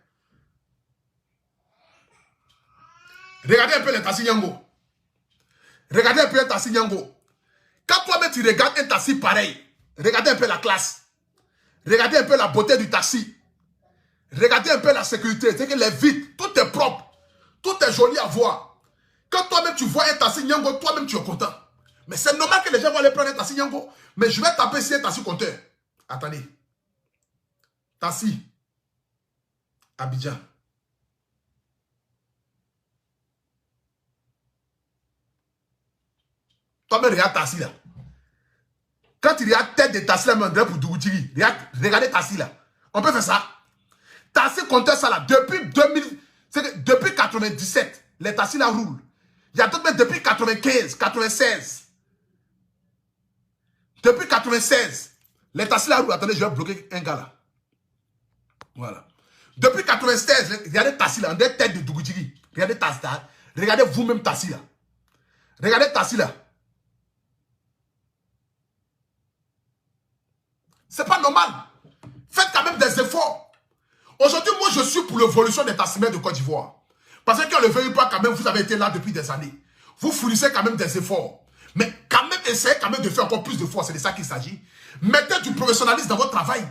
Regardez un peu les taxis Yango. Regardez un peu les taxis Yango. Quand toi-même tu regardes un taxi pareil, regardez un peu la classe. Regardez un peu la beauté du taxi. Regardez un peu la sécurité. C'est que les vitres, tout est propre. Tout est joli à voir. Quand toi-même tu vois un taxi Yango, toi-même tu es content. Mais c'est normal que les gens vont aller prendre un taxi Yango. Mais je vais taper ici un taxi compteur. Attendez. Taxi. Abidjan. Toi-même regarde taxi là. Quand tu regardes tête de taxi là, on dirait pour Dougouchiri. Regardez taxi là. On peut faire ça. Taxi compteur ça là. Depuis 97, les taxis là roulent. Il y a d'autres même depuis 95, 96. Depuis 96, les taxis là roulent. Attendez, je vais bloquer un gars là. Voilà. Depuis 96, regardez taxi là. On dirait tête de Dougouchiri. Regardez taxi là. Regardez vous-même taxi là. Regardez taxi là. C'est pas normal. Faites quand même des efforts. Aujourd'hui, moi, je suis pour l'évolution des taximètres de Côte d'Ivoire. Parce qu'on ne le veuille pas quand même, vous avez été là depuis des années. Vous fournissez quand même des efforts. Mais quand même, essayez quand même de faire encore plus d'efforts. C'est de ça qu'il s'agit. Mettez du professionnalisme dans votre travail.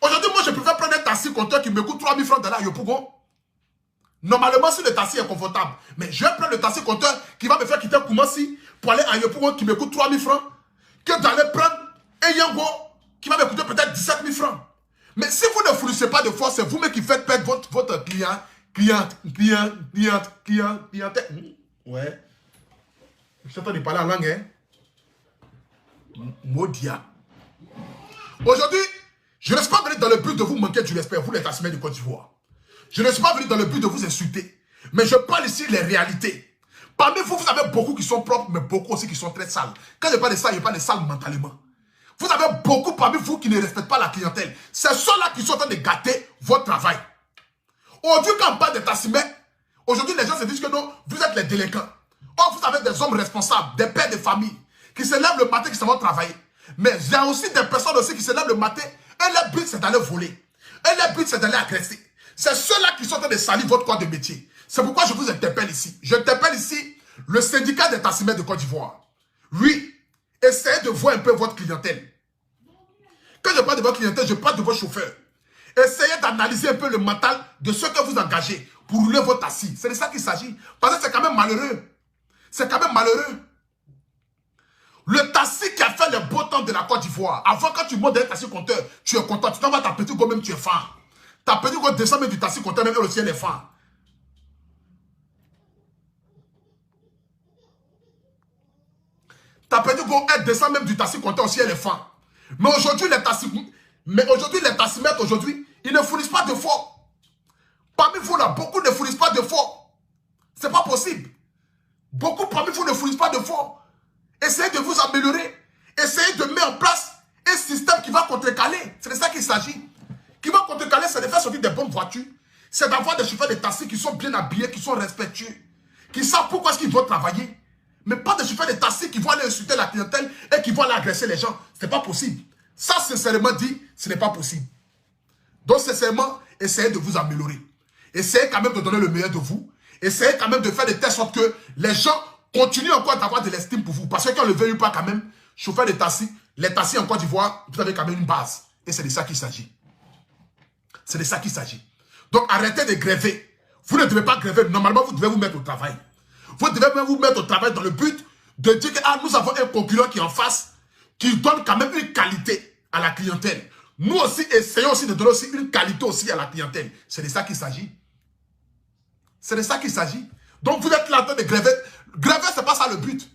Aujourd'hui, moi, je préfère prendre un taxi compteur qui me coûte 3 000 francs de là à Yopougon. Normalement, si le taxi est confortable. Mais je vais prendre le taxi compteur qui va me faire quitter Koumassi pour aller à Yopougon qui me coûte 3 000 francs. Que d'aller prendre un Yango qui va me coûter peut-être 17 000 francs. Mais si vous ne fournissez pas de force, c'est vous-même qui faites perdre votre clientèle. Ouais. Je suis en train de parler en langue, hein. Maudia. Aujourd'hui, je ne suis pas venu dans le but de vous manquer du respect, vous les taximètres de Côte d'Ivoire. Je ne suis pas venu dans le but de vous insulter. Mais je parle ici les réalités. Parmi vous, vous avez beaucoup qui sont propres, mais beaucoup aussi qui sont très sales. Quand je parle de ça, je parle de sales mentalement. Vous avez beaucoup parmi vous qui ne respectent pas la clientèle. C'est ceux-là qui sont en train de gâter votre travail. Aujourd'hui, quand on parle de taximètres, aujourd'hui, les gens se disent que non, vous êtes les délinquants. Or, vous avez des hommes responsables, des pères de famille, qui se lèvent le matin, qui s'en vont travailler. Mais il y a aussi des personnes aussi qui se lèvent le matin, et leur but, c'est d'aller voler. Et leur but, c'est d'aller agresser. C'est ceux-là qui sont en train de salir votre corps de métier. C'est pourquoi je vous interpelle ici. Je interpelle ici le syndicat des tassimètres de Côte d'Ivoire. Oui, essayez de voir un peu votre clientèle. Quand je parle de votre clientèle, je parle de vos chauffeurs. Essayez d'analyser un peu le mental de ceux que vous engagez pour rouler votre taxi. C'est de ça qu'il s'agit. Parce que c'est quand même malheureux. C'est quand même malheureux. Le taxi qui a fait le beau temps de la Côte d'Ivoire, avant quand tu montes dans un taxi compteur, tu es content. Tu t'en vas ta petite go, même tu es fan. Ta petite go descend même du taxi compteur, même le ciel est fan. Ta petite go, elle descend même du taxi compteur, aussi elle est fan. Mais aujourd'hui, les tassimètres, aujourd'hui, ils ne fournissent pas de faux. Parmi vous, là, beaucoup ne fournissent pas de faux. C'est pas possible. Beaucoup parmi vous ne fournissent pas de faux. Essayez de vous améliorer. Essayez de mettre en place un système qui va contrecaler. C'est de ça qu'il s'agit. Qui va contrecaler, c'est de faire sortir des bonnes voitures. C'est d'avoir des chauffeurs de taxi qui sont bien habillés, qui sont respectueux, qui savent pourquoi est-ce qu'ils vont travailler. Mais pas des chauffeurs de taxi qui vont aller insulter la clientèle et qui vont aller agresser les gens. Ce n'est pas possible. Ça, sincèrement dit, ce n'est pas possible. Donc, sincèrement, essayez de vous améliorer. Essayez quand même de donner le meilleur de vous. Essayez quand même de faire de telle sorte que les gens continuent encore d'avoir de l'estime pour vous. Parce que quand on ne le veut pas quand même, chauffeur de taxi, les taxis en Côte d'Ivoire, vous avez quand même une base. Et c'est de ça qu'il s'agit. C'est de ça qu'il s'agit. Donc, arrêtez de gréver. Vous ne devez pas gréver. Normalement, vous devez vous mettre au travail. Vous devez même vous mettre au travail dans le but de dire que nous avons un concurrent qui est en face, qui donne quand même une qualité à la clientèle. Nous aussi, essayons aussi de donner aussi une qualité aussi à la clientèle. C'est de ça qu'il s'agit. C'est de ça qu'il s'agit. Donc vous êtes là en train de gréver. Gréver, ce n'est pas ça le but.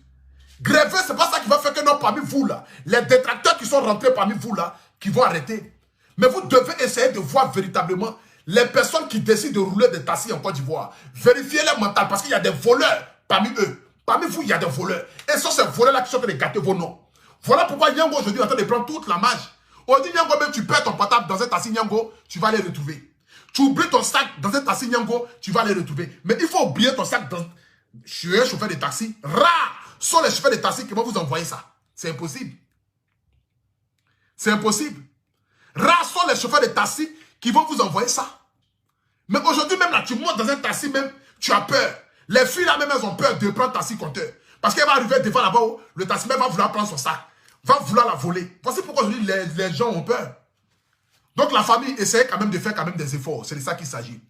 Gréver, ce n'est pas ça qui va faire que non, parmi vous là, les détracteurs qui sont rentrés parmi vous là, qui vont arrêter. Mais vous devez essayer de voir véritablement les personnes qui décident de rouler des taxis en Côte d'Ivoire. Vérifiez leur mental parce qu'il y a des voleurs parmi eux. Parmi vous, il y a des voleurs. Et ce sont ces voleurs-là qui sont en train de gâter vos noms. Voilà pourquoi Nyango aujourd'hui est en train de prendre toute la marge. On dit Nyango, même tu perds ton portable dans un taxi Nyango, tu vas les retrouver. Tu oublies ton sac dans un taxi Nyango, tu vas les retrouver. Mais il faut oublier ton sac dans... Je suis un chauffeur de taxi. Rares sont les chauffeurs de taxi qui vont vous envoyer ça. C'est impossible. C'est impossible. Rares sont les chauffeurs de taxi qui vont vous envoyer ça. Mais aujourd'hui même là, tu montes dans un taxi même, tu as peur. Les filles là même, elles ont peur de prendre taxi compteur. Parce qu'elle va arriver devant là-bas où le taximètre va vouloir prendre son sac. Va vouloir la voler. Voici pourquoi aujourd'hui les gens ont peur. Donc la famille essaie quand même de faire quand même des efforts. C'est de ça qu'il s'agit.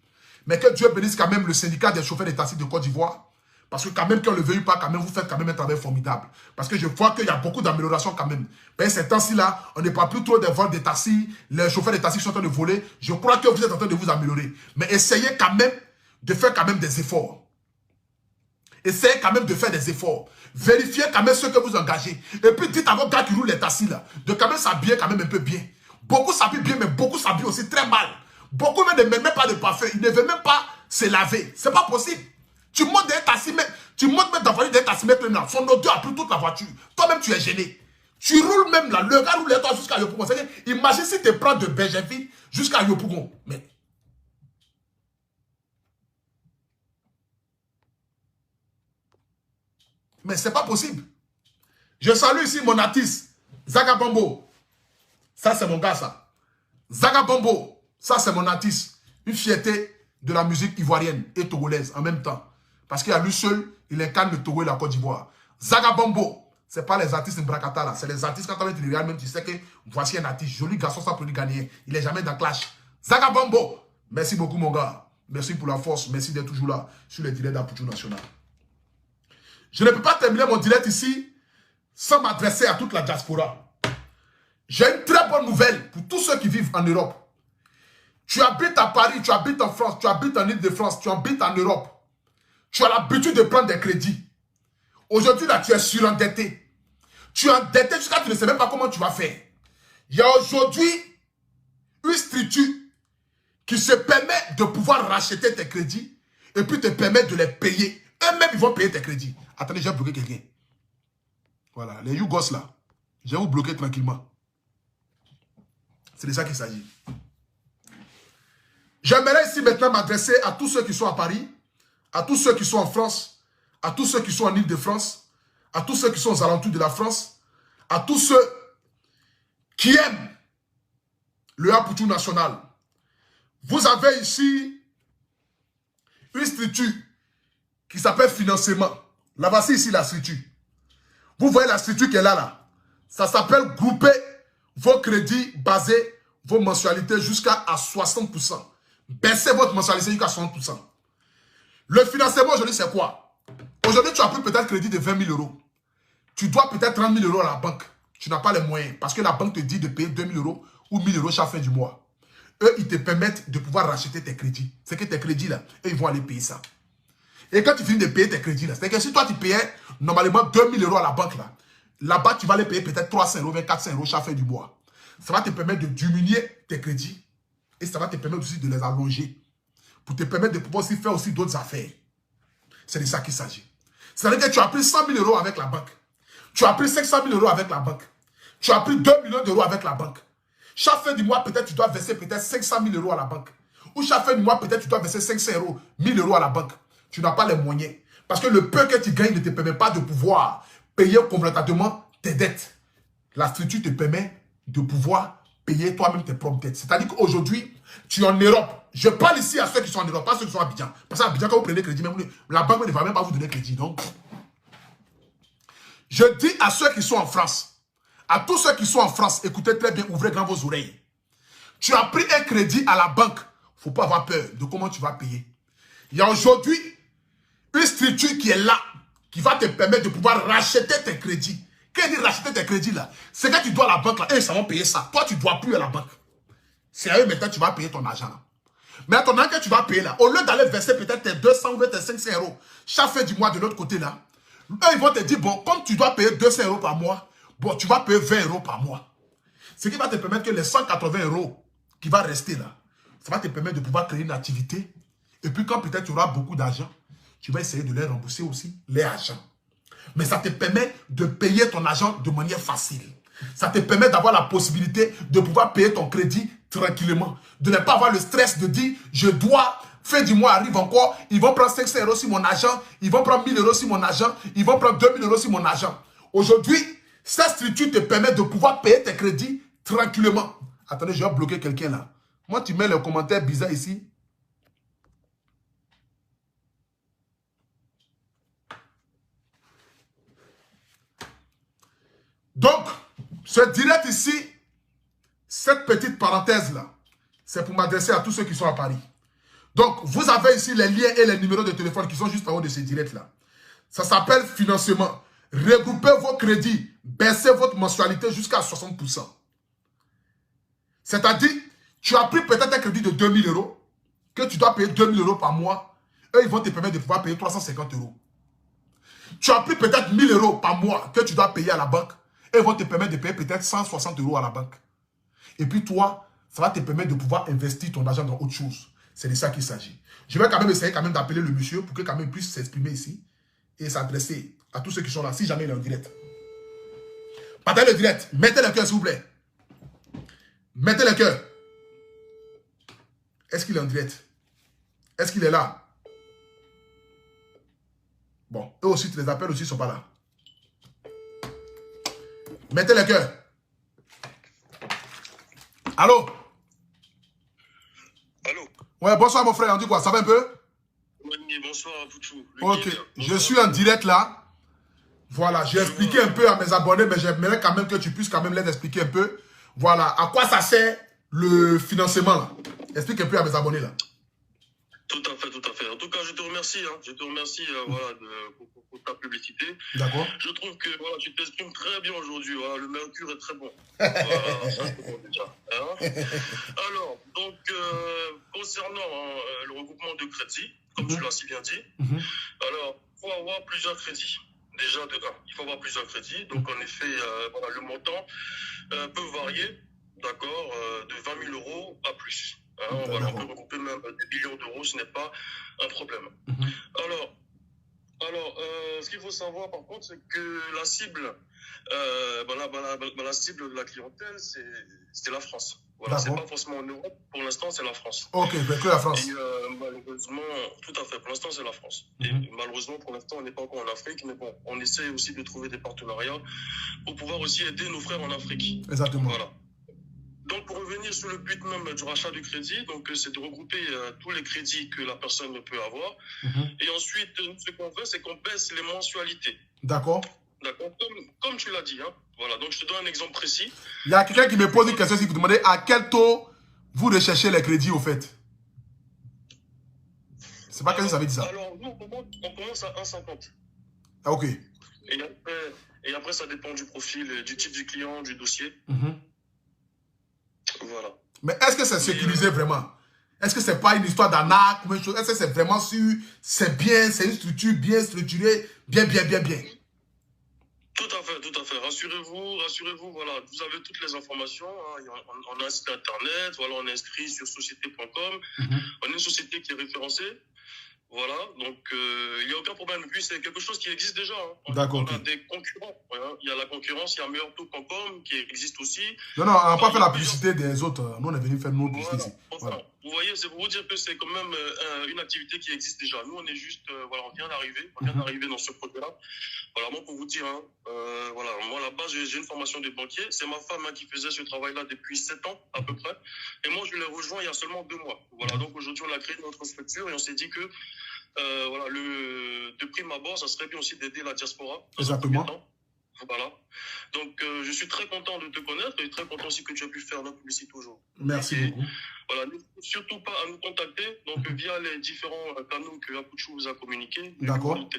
Mais que Dieu bénisse quand même le syndicat des chauffeurs de taxi de Côte d'Ivoire. Parce que quand même, qu'on ne le veuille pas, quand même, vous faites quand même un travail formidable. Parce que je vois qu'il y a beaucoup d'améliorations quand même. Mais ces temps-ci là, on n'est pas plus trop des vols de taxi. Les chauffeurs de taxi sont en train de voler. Je crois que vous êtes en train de vous améliorer. Mais essayez quand même de faire quand même des efforts. Essayez quand même de faire des efforts. Vérifiez quand même ce que vous engagez. Et puis dites à vos gars qui roulent les taxis là, de quand même s'habiller quand même un peu bien. Beaucoup s'habillent bien, mais beaucoup s'habillent aussi très mal. Beaucoup même ne mettent même pas de parfum. Ils ne veulent même pas se laver. C'est pas possible. Tu montes des taxis, tu montes même dans la voiture des taxis, là. Son odeur a pris toute la voiture. Toi-même, tu es gêné. Tu roules même là. Le gars roule toi jusqu'à Yopougon. Imagine si tu prends de Benjerville jusqu'à Yopougon. Mais c'est pas possible. Je salue ici mon artiste, Zagabombo. Ça, c'est mon gars, ça. Zagabombo, ça, c'est mon artiste. Une fierté de la musique ivoirienne et togolaise en même temps. Parce qu'il y a lui seul, il incarne le Togo et la Côte d'Ivoire. Zagabombo, ce n'est pas les artistes de Brakata là. C'est les artistes, quand on met le même, tu sais que voici un artiste. Joli garçon sans produit gagné. Il n'est jamais dans clash. Zagabombo, merci beaucoup, mon gars. Merci pour la force. Merci d'être toujours là sur le direct d'Apoutou National. Je ne peux pas terminer mon direct ici sans m'adresser à toute la diaspora. J'ai une très bonne nouvelle pour tous ceux qui vivent en Europe. Tu habites à Paris, tu habites en France, tu habites en Île-de-France, tu habites en Europe. Tu as l'habitude de prendre des crédits. Aujourd'hui, là, tu es surendetté. Tu es endetté jusqu'à ce que tu ne sais même pas comment tu vas faire. Il y a aujourd'hui une structure qui se permet de pouvoir racheter tes crédits et puis te permettre de les payer. Eux-mêmes, ils vont payer tes crédits. Attendez, j'ai bloqué quelqu'un. Voilà, les Yougos là, je vais vous bloquer tranquillement. C'est de ça qu'il s'agit. J'aimerais ici maintenant m'adresser à tous ceux qui sont à Paris, à tous ceux qui sont en France, à tous ceux qui sont en Île-de-France, à tous ceux qui sont aux alentours de la France, à tous ceux qui aiment le Apoutou National. Vous avez ici une structure qui s'appelle financement. Là, voici ici la structure. Vous voyez la structure qu'elle a là. Ça s'appelle grouper vos crédits basés, vos mensualités jusqu'à 60%. Baissez votre mensualité jusqu'à 60%. Le financement aujourd'hui, c'est quoi? Aujourd'hui, tu as pris peut-être crédit de 20 000 euros. Tu dois peut-être 30 000 euros à la banque. Tu n'as pas les moyens parce que la banque te dit de payer 2 000 euros ou 1 000 euros chaque fin du mois. Eux, ils te permettent de pouvoir racheter tes crédits. C'est que tes crédits là, eux, ils vont aller payer ça. Et quand tu finis de payer tes crédits là, c'est que si toi tu payais normalement 2 000 euros à la banque là-bas tu vas les payer peut-être 300 euros, 400 euros chaque fin du mois. Ça va te permettre de diminuer tes crédits et ça va te permettre aussi de les allonger pour te permettre de pouvoir aussi faire aussi d'autres affaires. C'est de ça qu'il s'agit. C'est-à-dire que tu as pris 100 000 euros avec la banque. Tu as pris 500 000 euros avec la banque. Tu as pris 2 millions d'euros avec la banque. Chaque fin du mois, peut-être tu dois verser peut-être 500 000 euros à la banque. Ou chaque fin du mois, peut-être tu dois verser 500 euros, 1000 euros à la banque. Tu n'as pas les moyens. Parce que le peu que tu gagnes ne te permet pas de pouvoir payer complètement tes dettes. La structure te permet de pouvoir payer toi-même tes propres dettes. C'est-à-dire qu'aujourd'hui, tu es en Europe. Je parle ici à ceux qui sont en Europe, pas ceux qui sont à Abidjan. Parce qu'à Abidjan, quand vous prenez crédit, même, la banque ne va même pas vous donner crédit. Donc, je dis à ceux qui sont en France, à tous ceux qui sont en France, écoutez très bien, ouvrez grand vos oreilles. Tu as pris un crédit à la banque. Il ne faut pas avoir peur de comment tu vas payer. Il y a aujourd'hui une structure qui est là, qui va te permettre de pouvoir racheter tes crédits. Quand il dit racheter tes crédits là, c'est que tu dois à la banque là, et ils vont payer ça. Toi, tu ne dois plus à la banque. C'est à eux maintenant tu vas payer ton argent là. Mais ton argent que tu vas payer là, au lieu d'aller verser peut-être tes 200 ou tes 500 euros chaque fin du mois de l'autre côté là, eux ils vont te dire, bon, comme tu dois payer 200 euros par mois, bon, tu vas payer 20 euros par mois. Ce qui va te permettre que les 180 euros qui va rester là, ça va te permettre de pouvoir créer une activité. Et puis quand peut-être tu auras beaucoup d'argent, tu vas essayer de les rembourser aussi, les argents. Mais ça te permet de payer ton argent de manière facile. Ça te permet d'avoir la possibilité de pouvoir payer ton crédit tranquillement. De ne pas avoir le stress de dire, je dois, fin du mois arrive encore, ils vont prendre 500 euros sur mon argent, ils vont prendre 1000 euros sur mon argent, ils vont prendre 2000 euros sur mon argent. Aujourd'hui, cette structure te permet de pouvoir payer tes crédits tranquillement. Attendez, je vais bloquer quelqu'un là. Moi, tu mets les commentaires bizarres ici. Donc, ce direct ici, cette petite parenthèse-là, c'est pour m'adresser à tous ceux qui sont à Paris. Donc, vous avez ici les liens et les numéros de téléphone qui sont juste en haut de ce direct-là. Ça s'appelle financement. Regroupez vos crédits, baissez votre mensualité jusqu'à 60%. C'est-à-dire, tu as pris peut-être un crédit de 2000 euros, que tu dois payer 2000 euros par mois. Eux, ils vont te permettre de pouvoir payer 350 euros. Tu as pris peut-être 1000 euros par mois que tu dois payer à la banque. Et ils vont te permettre de payer peut-être 160 euros à la banque. Et puis toi, ça va te permettre de pouvoir investir ton argent dans autre chose. C'est de ça qu'il s'agit. Je vais quand même essayer d'appeler le monsieur pour que quand même puisse s'exprimer ici et s'adresser à tous ceux qui sont là, si jamais il est en direct. Partagez le direct. Mettez le cœur, s'il vous plaît. Mettez le cœur. Est-ce qu'il est en direct? Est-ce qu'il est là? Bon, eux aussi, tu les appelles aussi, ils ne sont pas là. Mettez le cœur. Allô? Allô? Ouais, bonsoir mon frère, on dit quoi? Ça va un peu? Oui, bonsoir à vous tous. Ok, je suis en direct là. Voilà, j'ai expliqué un peu à mes abonnés, mais j'aimerais quand même que tu puisses quand même les expliquer un peu. Voilà, à quoi ça sert le financement là? Explique un peu à mes abonnés là. Tout à fait, tout à fait. En tout cas, je te remercie. Je te remercie voilà, pour ta publicité. D'accord. Je trouve que voilà, tu t'exprimes très bien aujourd'hui. Voilà, le mercure est très bon. Voilà, ça c'est bon déjà. Hein? Alors, donc, concernant le regroupement de crédits, comme tu l'as si bien dit, alors, il faut avoir plusieurs crédits. Déjà, de 1, il faut avoir plusieurs crédits. Donc, en effet, voilà, le montant peut varier, d'accord, de 20 000 euros à plus. Voilà, on peut regrouper même des millions d'euros, ce n'est pas un problème. Alors, ce qu'il faut savoir par contre, c'est que la cible, la cible de la clientèle, c'est la France. Voilà, c'est pas forcément en Europe. Pour l'instant, c'est la France. Ok, que la France. Et malheureusement, tout à fait. Pour l'instant, c'est la France. Et malheureusement, pour l'instant, on n'est pas encore en Afrique, mais bon, on essaie aussi de trouver des partenariats pour pouvoir aussi aider nos frères en Afrique. Exactement. Voilà. Donc, pour revenir sur le but même du rachat de crédit, donc c'est de regrouper tous les crédits que la personne peut avoir. Et ensuite, ce qu'on fait, c'est qu'on baisse les mensualités. D'accord. D'accord. Comme tu l'as dit. Hein. Voilà. Donc, je te donne un exemple précis. Il y a quelqu'un qui me pose une question si vous demandez à quel taux vous recherchez les crédits, au fait. C'est pas que ça veut dire ça. Alors, nous, on commence à 1,50. Ah, ok. Et après, ça dépend du profil, du type du client, du dossier. Voilà. Mais est-ce que c'est sécurisé vraiment? Est-ce que c'est pas une histoire d'arnaque? Est-ce que c'est vraiment sûr? C'est bien, c'est une structure bien structurée, bien. Tout à fait. Rassurez-vous, voilà, vous avez toutes les informations. Hein. On a un site internet, voilà, on est inscrit sur société.com. On est une société qui est référencée. Voilà, donc il n'y a aucun problème. Et puis c'est quelque chose qui existe déjà. Hein. D'accord. On a des concurrents. Voilà. Il y a la concurrence, il y a meilleurtaux.com qui existe aussi. Non, on n'a pas fait la publicité des autres. Nous, on est venu faire notre publicité. Voilà. Vous voyez, c'est pour vous dire que c'est quand même une activité qui existe déjà. Nous, on est juste, voilà, on vient d'arriver dans ce projet-là. Voilà, moi, pour vous dire, hein, voilà, moi, à la base, j'ai une formation de banquier. C'est ma femme qui faisait ce travail-là depuis 7 ans, à peu près. Et moi, je l'ai rejoint il y a seulement 2 mois. Voilà, donc aujourd'hui, on a créé notre structure et on s'est dit que, voilà, de prime abord, ça serait bien aussi d'aider la diaspora. Exactement. Voilà. Donc, je suis très content de te connaître et très content aussi que tu aies pu faire notre publicité aujourd'hui. Merci beaucoup. Voilà, n'hésitez surtout pas à nous contacter donc, via les différents canaux que Akuchou vous a communiqués. D'accord.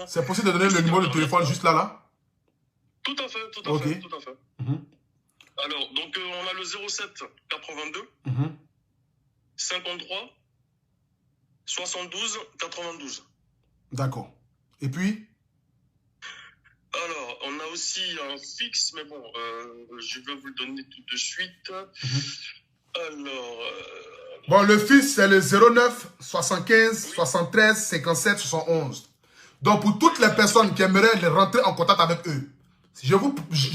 C'est possible de donner le numéro de téléphone juste là? Tout à fait. Alors, donc, on a le 07 82 53 72 92. D'accord. Et puis? Alors, on a aussi un fixe, mais bon, je vais vous le donner tout de suite. Alors... Bon, le fixe, c'est le 09 75 73 57 71. Donc, pour toutes les personnes qui aimeraient rentrer en contact avec eux, je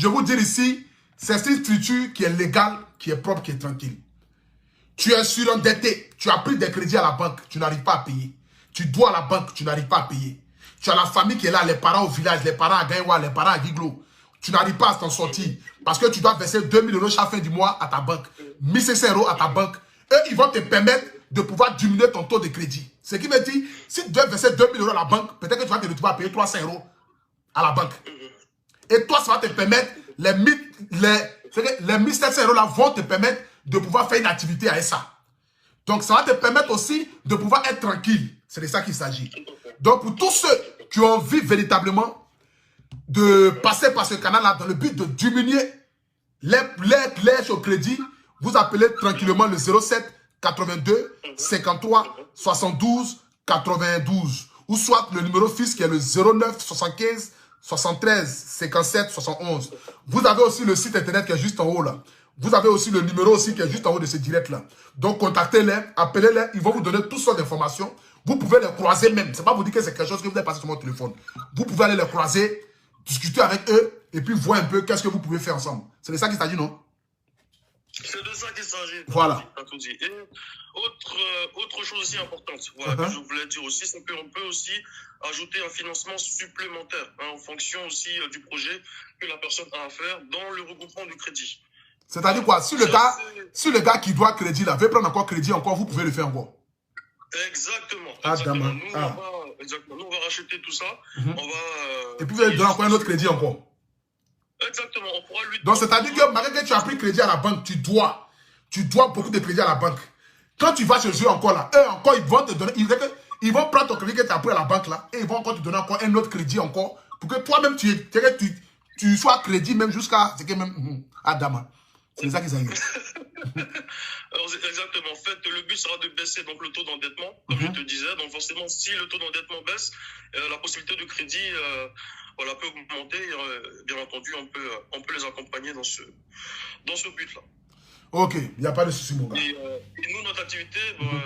vous dire ici, c'est une structure qui est légale, qui est propre, qui est tranquille. Tu es surendetté, tu as pris des crédits à la banque, tu n'arrives pas à payer. Tu dois à la banque, tu n'arrives pas à payer. Tu as la famille qui est là, les parents au village, les parents à Gaïwa, les parents à Giglo. Tu n'arrives pas à t'en sortir parce que tu dois verser 2000 € chaque fin du mois à ta banque, 1500 € à ta banque. Eux, ils vont te permettre de pouvoir diminuer ton taux de crédit. Ce qui me dit, si tu dois verser 2000 € à la banque, peut-être que tu vas te retrouver à payer 300 € à la banque. Et toi, ça va te permettre, les 1700 € là vont te permettre de pouvoir faire une activité avec ça. Donc, ça va te permettre aussi de pouvoir être tranquille. C'est de ça qu'il s'agit. Donc, pour tous ceux qui ont envie véritablement de passer par ce canal-là dans le but de diminuer les au crédit, vous appelez tranquillement le 07 82 53 72 92 ou soit le numéro fixe qui est le 09 75 73 57 71. Vous avez aussi le site internet qui est juste en haut là. Vous avez aussi le numéro aussi qui est juste en haut de ce direct-là. Donc, contactez-les, appelez-les, ils vont vous donner toutes sortes d'informations. Vous pouvez les croiser même. C'est pas vous dire que c'est quelque chose que vous avez passé sur votre téléphone. Vous pouvez aller les croiser, discuter avec eux et puis voir un peu qu'est-ce que vous pouvez faire ensemble. C'est de ça qu'il s'agit, non? C'est de ça qu'il s'agit. Voilà. Et autre chose aussi importante, voilà, que je voulais dire aussi, c'est qu'on peut aussi ajouter un financement supplémentaire en fonction aussi du projet que la personne a à faire dans le regroupement du crédit. C'est-à-dire quoi? Si le gars qui doit crédit là veut prendre encore crédit encore, vous pouvez le faire encore. Exactement. Exactement. Nous, on va racheter tout ça. Et puis vous allez donner encore un autre crédit encore. Exactement. On pourra lui... Donc c'est-à-dire que malgré que tu as pris crédit à la banque, tu dois beaucoup de crédit à la banque. Quand tu vas chez eux encore là, eux encore ils vont te donner, ils vont prendre ton crédit que tu as pris à la banque là et ils vont encore te donner encore un autre crédit encore pour que toi-même tu sois crédit même jusqu'à ce que même Adama. C'est ça qu'ils ont eu. Exactement. En fait, le but sera de baisser donc, le taux d'endettement, comme je te disais. Donc forcément, si le taux d'endettement baisse, la possibilité de crédit voilà, peut augmenter. Bien entendu, on peut les accompagner dans ce but-là. Ok, il n'y a pas de souci, mon gars. Et nous, notre activité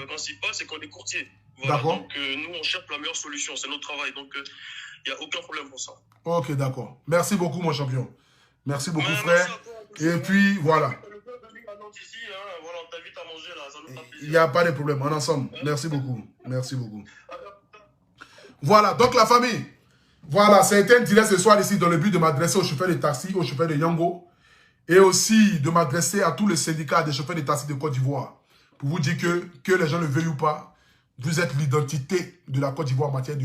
principale, c'est qu'on est courtier. Voilà, d'accord. Donc nous, on cherche la meilleure solution. C'est notre travail. Donc il n'y a aucun problème pour ça. Ok, d'accord. Merci beaucoup, mon champion. Merci beaucoup, frère. Et puis, voilà. Il n'y a pas de problème, on est ensemble. Merci beaucoup. Merci beaucoup. Voilà, donc la famille. Voilà, ça a été un direct ce soir ici dans le but de m'adresser aux chauffeurs de taxi, aux chauffeurs de Yango. Et aussi de m'adresser à tous les syndicats des chauffeurs de taxi de Côte d'Ivoire pour vous dire que les gens le veuillent ou pas, vous êtes l'identité de la Côte d'Ivoire en matière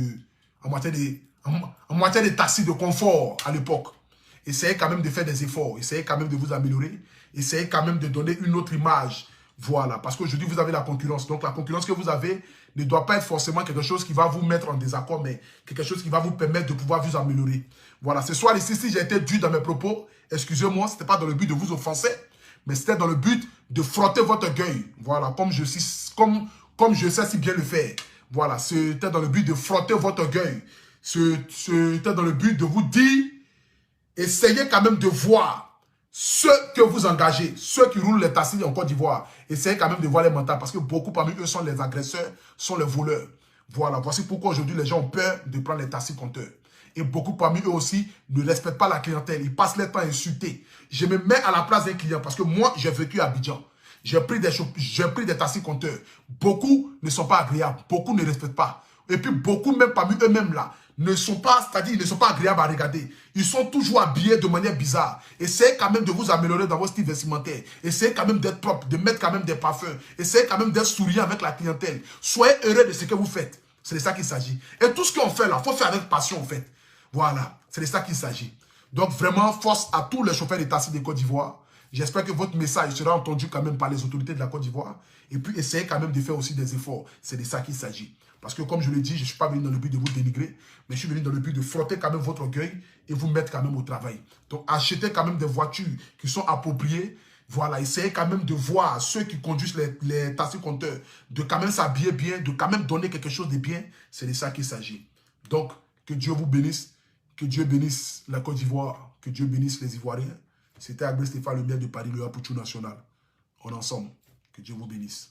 de taxi de confort à l'époque. Essayez quand même de faire des efforts, essayez quand même de vous améliorer, essayez quand même de donner une autre image. Voilà, parce qu'aujourd'hui, vous avez la concurrence. Donc, la concurrence que vous avez ne doit pas être forcément quelque chose qui va vous mettre en désaccord, mais quelque chose qui va vous permettre de pouvoir vous améliorer. Voilà, ce soir ici, si j'ai été dur dans mes propos, excusez-moi, ce n'était pas dans le but de vous offenser, mais c'était dans le but de frotter votre gueule. Voilà, comme je sais si bien le faire. Voilà, c'était dans le but de frotter votre gueule. C'était dans le but de vous dire, essayez quand même de voir ceux que vous engagez, ceux qui roulent les taxis en Côte d'Ivoire, essayez quand même de voir les mentales parce que beaucoup parmi eux sont les agresseurs, sont les voleurs. Voilà, voici pourquoi aujourd'hui les gens ont peur de prendre les taxis compteurs. Et beaucoup parmi eux aussi ne respectent pas la clientèle, ils passent leur temps à insulter. Je me mets à la place d'un client parce que moi j'ai vécu à Abidjan. J'ai pris des taxis compteurs. Beaucoup ne sont pas agréables, beaucoup ne respectent pas. Et puis beaucoup même parmi eux-mêmes là, ne sont pas, c'est-à-dire ils ne sont pas agréables à regarder. Ils sont toujours habillés de manière bizarre. Essayez quand même de vous améliorer dans votre style vestimentaire. Essayez quand même d'être propre, de mettre quand même des parfums. Essayez quand même d'être souriant avec la clientèle. Soyez heureux de ce que vous faites. C'est de ça qu'il s'agit. Et tout ce qu'on fait là, il faut faire avec passion en fait. Voilà, c'est de ça qu'il s'agit. Donc vraiment, force à tous les chauffeurs de taxi de Côte d'Ivoire. J'espère que votre message sera entendu quand même par les autorités de la Côte d'Ivoire. Et puis, essayez quand même de faire aussi des efforts. C'est de ça qu'il s'agit. Parce que comme je l'ai dit, je ne suis pas venu dans le but de vous dénigrer, mais je suis venu dans le but de frotter quand même votre orgueil et vous mettre quand même au travail. Donc, achetez quand même des voitures qui sont appropriées. Voilà, essayez quand même de voir ceux qui conduisent les taxis compteurs, de quand même s'habiller bien, de quand même donner quelque chose de bien. C'est de ça qu'il s'agit. Donc, que Dieu vous bénisse, que Dieu bénisse la Côte d'Ivoire, que Dieu bénisse les Ivoiriens. C'était Albert Stéphane, le maire de Paris, le Apouchou national. On est ensemble. Que Dieu vous bénisse.